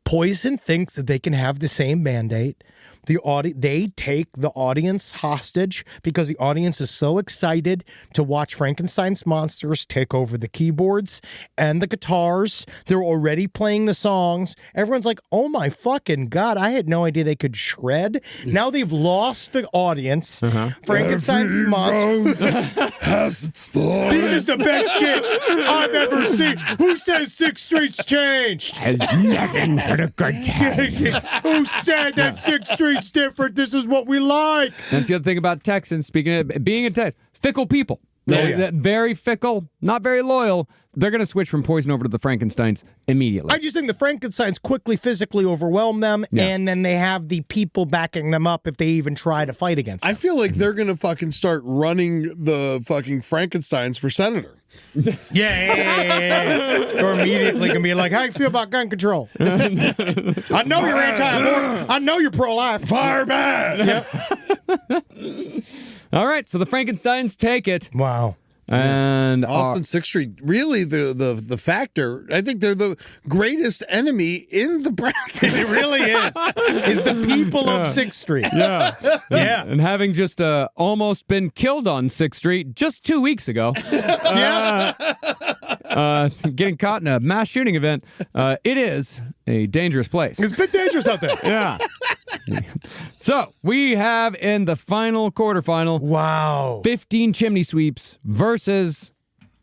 Poison thinks that they can have the same mandate. they take the audience hostage because the audience is so excited to watch Frankenstein's monsters take over the keyboards and the guitars. They're already playing the songs. Everyone's like, oh my fucking God, I had no idea they could shred. Now they've lost the audience. Frankenstein's monsters. Has its thought. This is the best shit I've ever seen. Who says 6th Street's changed? Nothing but a good time. Who said that 6th Street's different? This is what we like. That's the other thing about Texans, speaking of being a Tex, fickle people. They're very fickle, not very loyal. They're going to switch from Poison over to the Frankensteins immediately. I just think the Frankensteins quickly physically overwhelm them, and then they have the people backing them up if they even try to fight against them. I feel like they're going to fucking start running the fucking Frankensteins for senator. Yeah. Or immediately can be like, how you feel about gun control? I know you're anti-abortion. I know you're pro-life. Fire back! All right, so the Frankensteins take it. Wow. And Austin 6th Street, really the factor. I think they're the greatest enemy in the bracket. It really is. It's the people of 6th Street. yeah. Yeah. And having just almost been killed on 6th Street just 2 weeks ago. Getting caught in a mass shooting event. It is a dangerous place. It's a bit dangerous out there. Yeah. So we have in the final quarterfinal. Wow. 15 chimney sweeps versus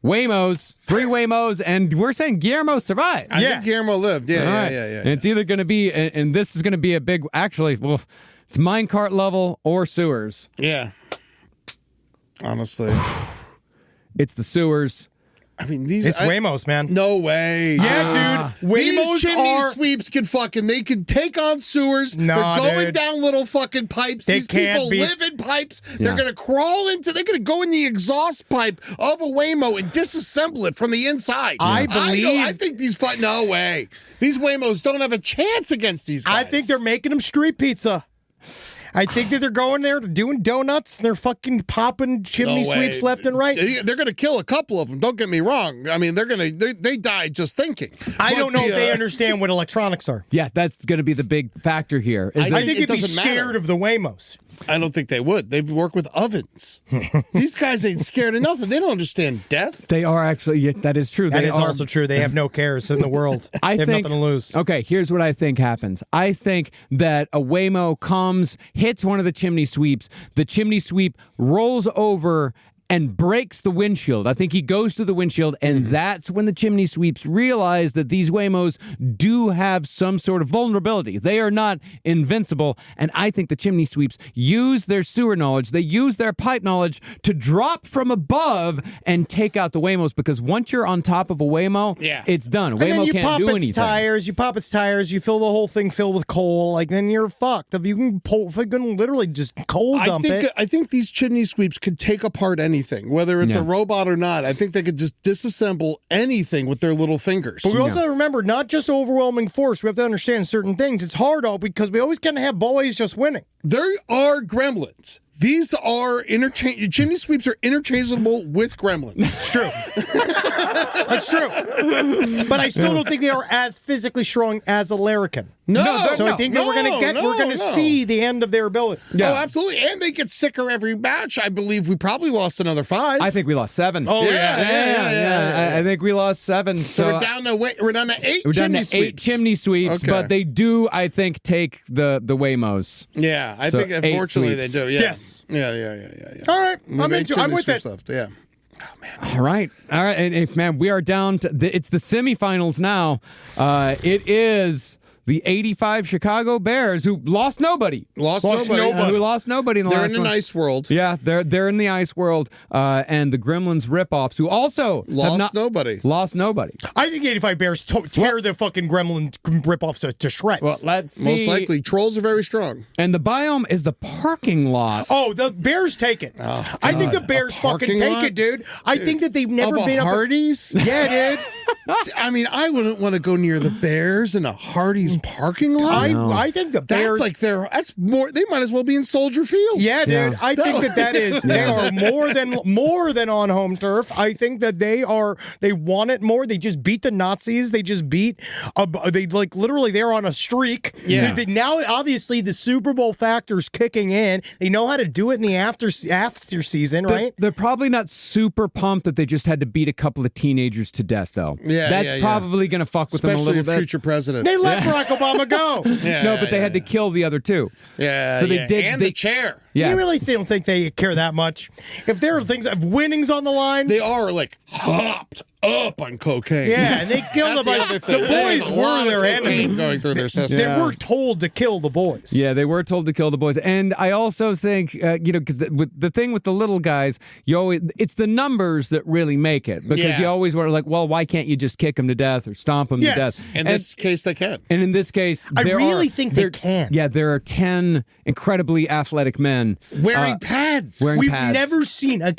Waymos, 3 Waymos, and we're saying Guillermo survived. I think Guillermo lived. All right. And it's either going to be, and this is going to be a big, actually, well, it's minecart level or sewers. Yeah. Honestly. It's the sewers. I mean, these. It's Waymos, man. No way. Yeah, dude. These Waymos chimney are... sweeps they can take on sewers. Nah, they're going dude. down little fucking pipes. They These can't people be- live in pipes. They're going to crawl they're going to go in the exhaust pipe of a Waymo and disassemble it from the inside. I believe- I think no way. These Waymos don't have a chance against these guys. I think they're making them street pizza. I think that they're going there doing donuts. And they're fucking popping chimney sweeps left and right. They're going to kill a couple of them. Don't get me wrong. I mean, they died just thinking. I don't know if they understand. understand what electronics are. Yeah, that's going to be the big factor here. I think it they'd be doesn't scared matter. of the Waymos. I don't think they would. They work with ovens. These guys ain't scared of nothing. They don't understand death. They are actually, yeah, that is true. That They is are, also true. They have no cares in the world. They have nothing to lose. Okay, here's what I think happens. I think that a Waymo comes, hits one of the chimney sweeps. The chimney sweep rolls over and breaks the windshield. I think he goes through the windshield, and that's when the chimney sweeps realize that these Waymos do have some sort of vulnerability. They are not invincible, and I think the chimney sweeps use their sewer knowledge, they use their pipe knowledge to drop from above and take out the Waymos, because once you're on top of a Waymo, it's done. A And then Waymo you can't pop do its anything. tires, you pop its tires, you fill the whole thing filled with coal, like then you're fucked. If you can literally just coal dump it. I think these chimney sweeps could take apart anything, whether it's a robot or not. I think they could just disassemble anything with their little fingers. But we also have to remember, not just overwhelming force. We have to understand certain things. It's hard, all because we always kind of have boys just winning. There are gremlins. These are chimney sweeps are interchangeable with gremlins. It's true. That's true. But I still don't think they are as physically strong as a larrikin. So I think that we're going to see the end of their ability. Oh, absolutely. And they get sicker every match. I believe we probably lost another 5. I think we lost 7. Oh, yeah. I think we lost 7. So we're down to 8 We're down chimney to 8 sweeps. chimney sweeps, Okay. but they do, I think, take the Waymos. Yeah, I So think 8 unfortunately they sweeps. do. Yeah. Yes. Yeah. All right. We I'm made with chimney it. sweeps left. Yeah. All right. And man, we are down to it's the semifinals now. It is the 85 Chicago Bears, who lost nobody. Lost nobody. Who lost nobody in the They're last in an one. ice world. Yeah, they're in the ice world. And the Gremlins ripoffs, who also Lost nobody. Lost nobody. I think 85 Bears tear the fucking gremlin ripoffs to shreds. Well, let's see. Most likely. Trolls are very strong. And the biome is the parking lot. Oh, the Bears take it. I think the Bears fucking parking take lot? it, dude. I think that they've never been Hardee's? Yeah, dude. I mean, I wouldn't want to go near the Bears in a Hardee's Hardee's parking lot. I think the Bears. That's more. They might as well be in Soldier Field. Yeah, dude. I think that is. They are more than on home turf. I think that they want it more. They just beat the Nazis. They just beat. Literally they're on a streak. Yeah. Now obviously the Super Bowl factor's kicking in. They know how to do it in the after season, right? They're probably not super pumped that they just had to beat a couple of teenagers to death, though. Yeah, that's probably going to fuck with them a Especially little bit. future president. They let Barack Obama go. No, but they had to kill the other two. Yeah, so they did. And the chair. Yeah, You really don't think they care that much? If there are things of winnings on the line, They are like hopped up on cocaine. yeah, and they killed That's them. the other thing. The There's boys a lot were of their cocaine enemy. going through their system. They were told to kill the boys. Yeah, they were told to kill the boys, and I also think, because the thing with the little guys, it's the numbers that really make it. Because you always were like, well, why can't you just kick them to death or stomp them to death? In this case, they can. And in this case, I really think they can. Yeah, there are 10 incredibly athletic men Wearing pads. We've pads. never seen got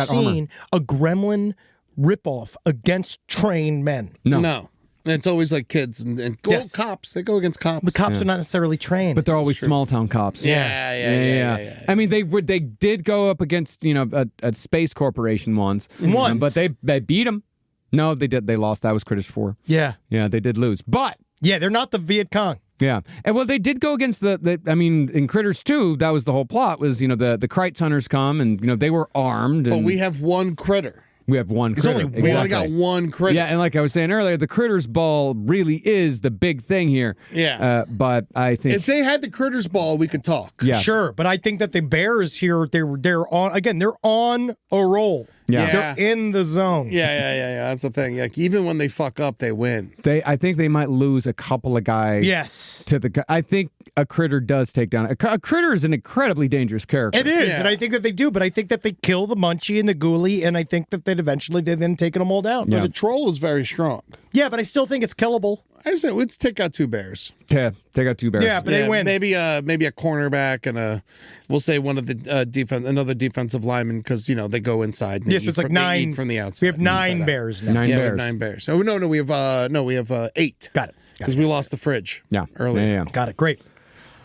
seen a gremlin ripoff against trained men. No. It's always like kids and Yes. cops. They go against cops. The cops are not necessarily trained. But they're always small town cops. Yeah. I mean, they did go up against a space corporation once, but they beat them. No, they did. They lost. That was Critters 4. yeah, They did lose, but. yeah, they're not the Viet Cong. Yeah, and well, they did go against in Critters 2, that was the whole plot. Was the Kreitz hunters come and they were armed. And But we have one critter. we have one critter. We only got one critter. Yeah, and like I was saying earlier, the Critters Ball really is the big thing here. Yeah. But I think If they had the critters ball, we could talk. Yeah. Sure, but I think that the Bears here, they're on a roll. Yeah. They're in the zone. Yeah. That's the thing. Like even when they fuck up, they win. I think they might lose a couple of guys. Yes. I think a critter does take down. A critter is an incredibly dangerous character. It is, Yeah. and I think that they do, but I think that they kill the Munchie and the Ghoulie, and I think that eventually they've then taken them all down. Yeah. The troll is very strong. Yeah, but I still think it's killable. I say let's take out 2 bears. Yeah, take out 2 bears. Yeah, but they win. Maybe a cornerback and we'll say one of the another defensive lineman because they go inside. And Yes, so it's like 9 they eat from the outside. We have 9 inside out. Bears now. 9 Yeah, we bears. have 9 bears. Oh no, we have 8. Got it. Because we lost the fridge. Yeah, earlier. Yeah. Got it. Great.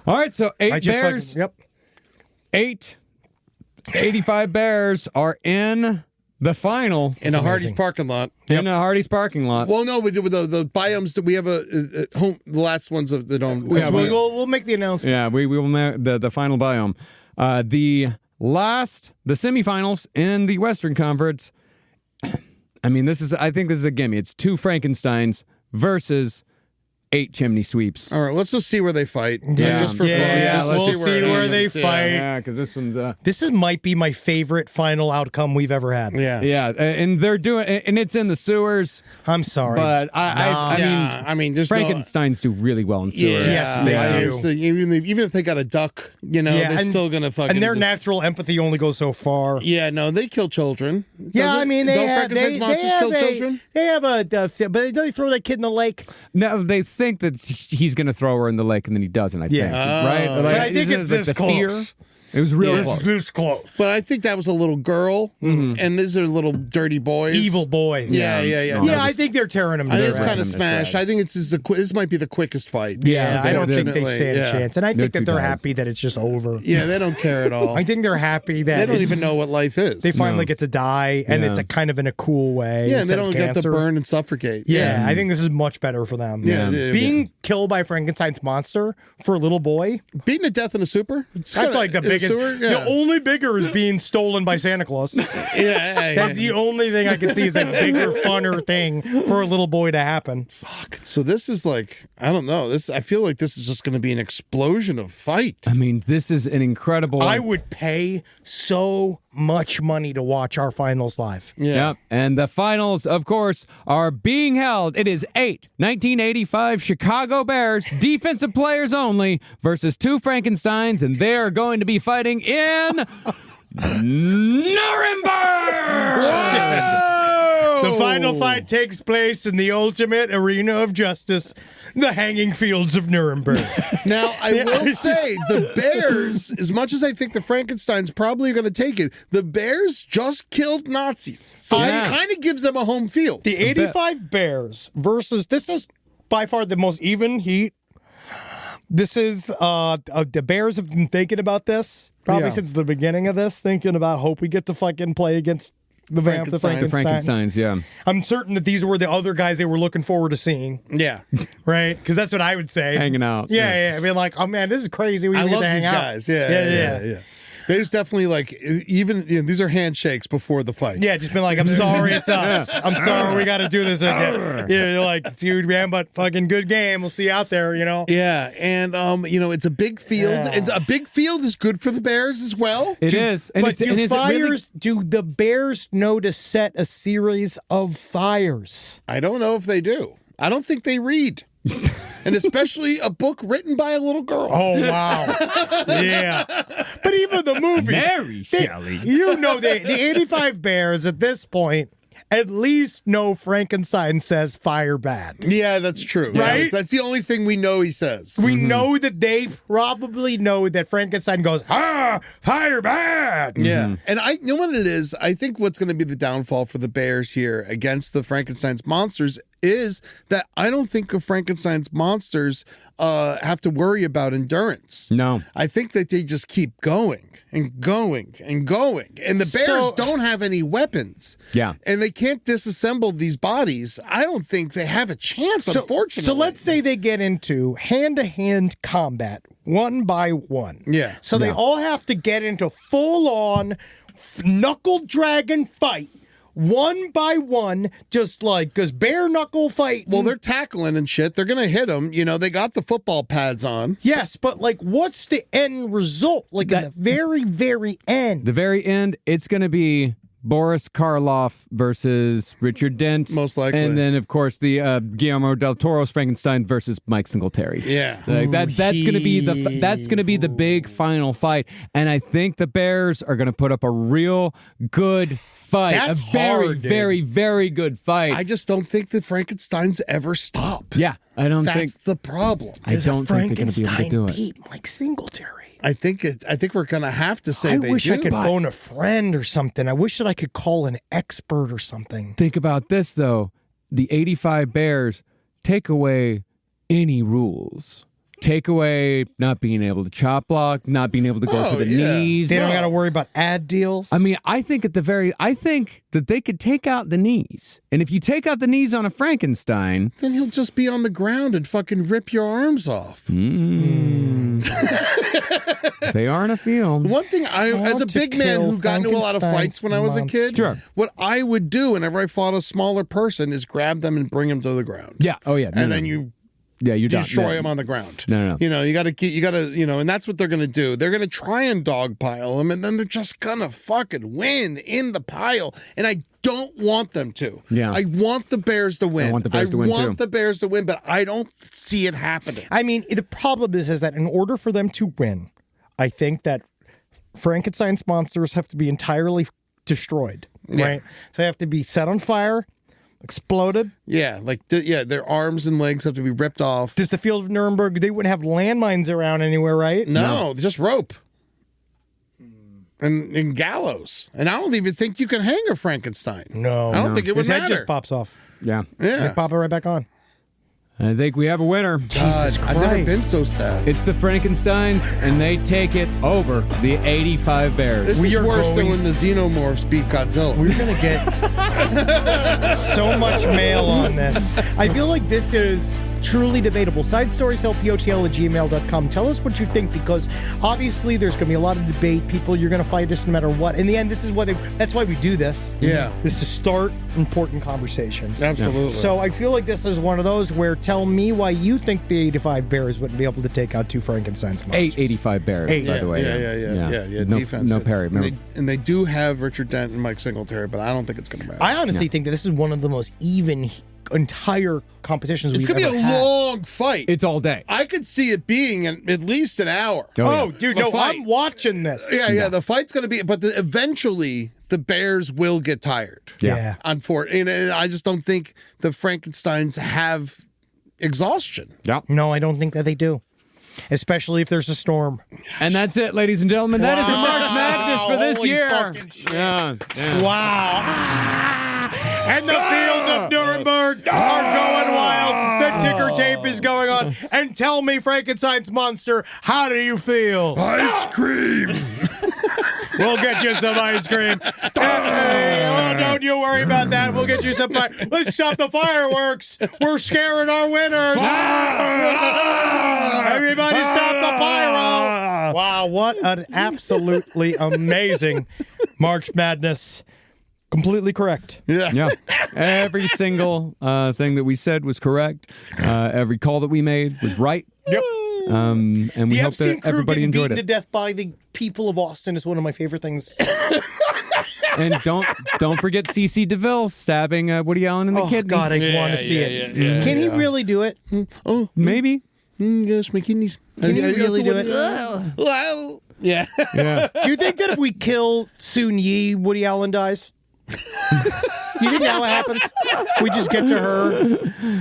All right, so 8 I just bears. yep. 85 bears are in the final In a Hardee's parking lot. in a Hardee's parking lot. Well, no, we do the biomes. We have a home. The last ones of the dome. We'll make the announcement. Yeah, we will the final biome. The semifinals in the Western Conference. I mean, I think this is a gimme. It's 2 Frankensteins versus 8 chimney sweeps. All right, let's just see where they fight. Yeah. Just for fun. Yeah, Let's we'll see where they fight. Yeah, because this one's This might be my favorite final outcome we've ever had. Yeah. and they're doing, and it's in the sewers. I'm sorry. But I mean, there's Frankensteins do really well in sewers. Yes, they do. Honestly, even if they got a duck, they're and- still gonna fucking. and their just- natural empathy only goes so far. Yeah, no, they kill children. Yeah, Doesn't- I mean, don't Frankenstein's monsters kill children? They have but they throw that kid in the lake. No, they think that he's going to throw her in the lake, and then he doesn't. I think, right? But I think isn't it's it this the close. fear. It was real close. This close. But I think that was a little girl, and these are little dirty boys, Evil boys. Yeah. Yeah, I think they're tearing them. I think it's down. kind of smashed. I think this might be the quickest fight. Yeah, I don't think they Definitely, stand a chance, and I think They're that too they're tired. happy that it's just over. Yeah, they don't care at all. I think they're happy that They don't it's- even know what life is. they finally get to die, and it's a kind of in a cool way. yeah, and they instead of don't get to cancer. burn and suffocate. Yeah, I think this is much better for them. Yeah. Being killed by Frankenstein's monster for a little boy, Beating to death in a super. that's like the biggest. The only bigger is being stolen by Santa Claus. That's the only thing I can see is a bigger, funner thing for a little boy to happen. So this is like, I don't know. I feel like this is just going to be an explosion of fight. I mean, this is an incredible. I would pay so much money to watch our finals live. Yep. And the finals, of course, are being held. It is 8 1985 Chicago Bears, defensive players only, versus 2 Frankensteins, and they are going to be fighting in Nuremberg! The final fight takes place in the ultimate arena of justice, the hanging fields of Nuremberg. Now, I will say, the Bears, as much as I think the Frankensteins probably are going to take it, the Bears just killed Nazis. So this kind of gives them a home field. The 85 Bears versus, this is by far the most even heat. This is the Bears have been thinking about this probably since the beginning of this, thinking about hope we get to fucking play against the Frankensteins, yeah. I'm certain that these were the other guys they were looking forward to seeing. Yeah. Right? Because that's what I would say. Hanging out. Yeah. I mean, like, oh man, this is crazy. We I get love to hang these out. guys. Yeah. There's definitely like even these are handshakes before the fight. Yeah, just been like, I'm sorry, it's us. I'm sorry, we got to do this again. Yeah, you're like, dude, man, but fucking good game. We'll see you out there, you know. Yeah, and it's a big field. And a big field is good for the Bears as well. It is. And But do the Bears know to set a series of fires? I don't know if they do. I don't think they read. And especially a book written by a little girl. Oh, wow. Yeah. But even the movies. Mary Shelley. You know, the 85 Bears at this point at least know Frankenstein says fire bad. Yeah, that's true. Right? That's the only thing we know he says. We know that they probably know that Frankenstein goes, fire bad. Yeah. And you know what it is? I think what's going to be the downfall for the Bears here against the Frankenstein's monsters is that I don't think the Frankenstein's monsters have to worry about endurance. No. I think that they just keep going and going and going. And the Bears don't have any weapons. Yeah. And they can't disassemble these bodies. I don't think they have a chance, unfortunately. So let's say they get into hand-to-hand combat, one by one. Yeah. So they all have to get into full-on knuckle dragon fight. One by one, just like, because bare knuckle fight. Well, they're tackling and shit. They're going to hit them. You know, they got the football pads on. Yes, but like, what's the end result? Like, at the very, very end. The very end, it's going to be Boris Karloff versus Richard Dent. Most likely. And then, of course, the Guillermo del Toro's Frankenstein versus Mike Singletary. Yeah. Like that's going to be the big final fight. And I think the Bears are going to put up a real good fight. That's a very, hard, dude. very, very good fight. I just don't think the Frankensteins ever stop. Yeah, I don't think. That's the problem. I don't think they're going to be able to do it. Beat Mike Singletary. I think we're going to have to say I they wish do. I could phone a friend or something. I wish that I could call an expert or something. Think about this, though. The 85 Bears take away any rules. Take away not being able to chop block, not being able to go for the knees. They don't got to worry about ad deals. I mean, I think that they could take out the knees. And if you take out the knees on a Frankenstein, Then he'll just be on the ground and fucking rip your arms off. they are in a field. One thing as a to big man kill who got into a lot of fights when I was a kid, Sure. what I would do whenever I fought a smaller person is grab them and bring them to the ground. Yeah. Oh, yeah. And then you you're done. destroy Yeah. them on the ground. No. You know, you got to, and that's what they're going to do. They're going to try and dogpile them, and then they're just going to fucking win in the pile. And I don't want them to. Yeah. I want the Bears to win. I want the Bears to win, too. the Bears to win, but I don't see it happening. I mean, the problem is that in order for them to win, I think that Frankenstein's monsters have to be entirely destroyed, right? So they have to be set on fire, exploded. Yeah, their arms and legs have to be ripped off. Does the field of Nuremberg, they wouldn't have landmines around anywhere, right? No, just rope. And gallows. And I don't even think you can hang a Frankenstein. No. I don't think it would His head matter. just pops off. Yeah. Yeah. They pop it right back on. I think we have a winner. God, I've never been so sad. It's the Frankensteins, and they take it over the 85 Bears. This We is are worse than going- when the Xenomorphs beat Godzilla. We're going to get so much mail on this. I feel like this is truly debatable. SideStoriesHelpYOTL@gmail.com. Tell us what you think, because obviously there's going to be a lot of debate. People, you're going to fight us no matter what. In the end, this is that's why we do this. Yeah. Is to start important conversations. Absolutely. So I feel like this is one of those where tell me why you think the 85 Bears wouldn't be able to take out two Frankenstein's monsters. 85 Bears, by the way. Yeah. No, Defense. no parry. And they do have Richard Dent and Mike Singletary, but I don't think it's going to matter. I honestly think that this is one of the most even entire competitions It's we've going to be ever a had. long fight. It's all day. I could see it being at least an hour. Oh, dude, The no, fight. I'm watching this. Yeah. The fight's going to be, but eventually the Bears will get tired. Yeah. Unfortunately, and I just don't think the Frankensteins have exhaustion. Yeah. No, I don't think that they do. Especially if there's a storm. And that's it, ladies and gentlemen. That is the March Madness for this Holy year. fucking shit. Yeah. Wow. And the fields of Nuremberg are going wild. The ticker going on. And tell me, Frankenstein's monster, how do you feel? Ice cream. We'll get you some ice cream. Hey, well, don't you worry about that. We'll get you some fire. Let's stop the fireworks. We're scaring our winners. Everybody stop the pyro. Wow, what an absolutely amazing March Madness. Completely correct. Yeah. Every single thing that we said was correct. Every call that we made was right. Yep. And we hope that everybody enjoyed beaten to it. death by the people of Austin is one of my favorite things. And don't forget CeCe DeVille stabbing Woody Allen in the kidneys. God, I want to see it. Can he really do it? Oh, Maybe. gosh, my kidneys. Can he really do it? Well, yeah. Yeah. Do you think that if we kill Soon Yi, Woody Allen dies? You think that what happens? We just get to her,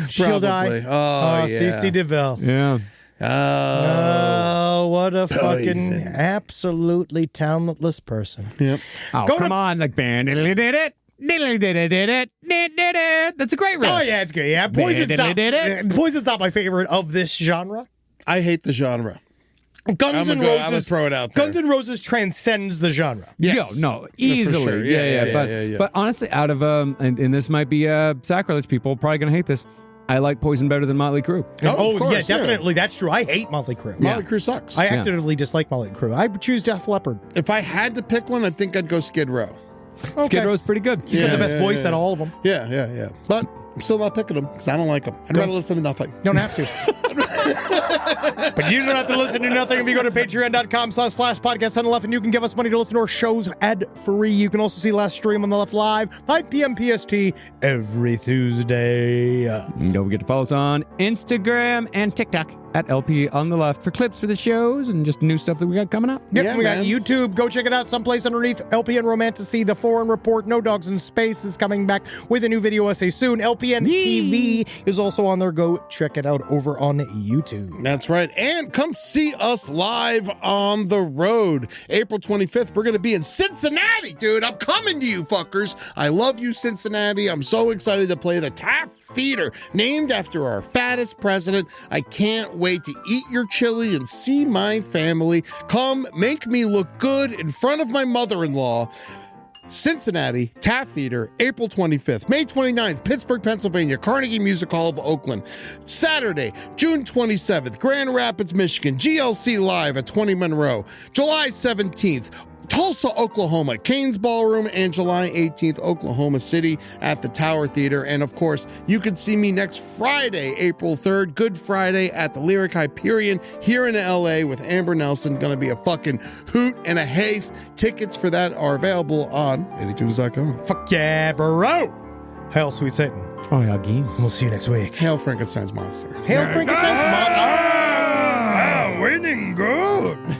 she'll Probably. die. Oh, yeah. CeCe DeVille. Yeah. Oh, what a fucking Poison. absolutely talentless person. Yep. Oh, Go come to- on. Like, did it. That's a great riff. Oh, yeah, it's good. Yeah, Poison's not my favorite of this genre. I hate the genre. Guns I'm N' gonna Roses. throw it out there. Guns N' Roses transcends the genre. Yes. No, easily. sure. Yeah. But honestly, out of and this might be sacrilege. People are probably gonna hate this. I like Poison better than Motley Crue. of course, yeah, definitely. That's true. I hate Motley Crue. Motley Crue sucks. I actively dislike Motley Crue. I choose Def Leppard. If I had to pick one, I think I'd go Skid Row. Skid Row's pretty good. He's got the best voice out of all of them. Yeah. But I'm still not picking them because I don't like them. I'd rather listen to nothing. Don't have to. But you don't have to listen to nothing if you go to patreon.com/podcast on the left, and you can give us money to listen to our shows ad-free. You can also see last stream on the left live, 5 p.m. PST every Tuesday. And don't forget to follow us on Instagram and TikTok at LP on the left for clips for the shows and just new stuff that we got coming up. Yep, Yeah, we got man. YouTube. Go check it out someplace underneath. LPN Romanticy, The Foreign Report, No Dogs in Space is coming back with a new video essay soon. LPN TV is also on there. Go check it out over on YouTube. That's right. And come see us live on the road. April 25th, we're going to be in Cincinnati, dude. I'm coming to you, fuckers. I love you, Cincinnati. I'm so excited to play the Taft Theater, named after our fattest president. I can't wait to eat your chili and see my family. Come make me look good in front of my mother-in-law. Cincinnati, Taft Theater, April 25th. May 29th, Pittsburgh, Pennsylvania, Carnegie Music Hall of Oakland. Saturday, June 27th, Grand Rapids, Michigan, GLC Live at 20 Monroe. July 17th, Tulsa, Oklahoma, Cain's Ballroom, and July 18th, Oklahoma City at the Tower Theater. And of course, you can see me next Friday, April 3rd, Good Friday at the Lyric Hyperion here in LA with Amber Nelson. Gonna be a fucking hoot and a hafe. Tickets for that are available on 82news.com. Fuck yeah, bro. Hail, sweet Satan. Oh, yeah, game. We'll see you next week. Hail Frankenstein's monster. Hail, Frankenstein's monster. Winning good.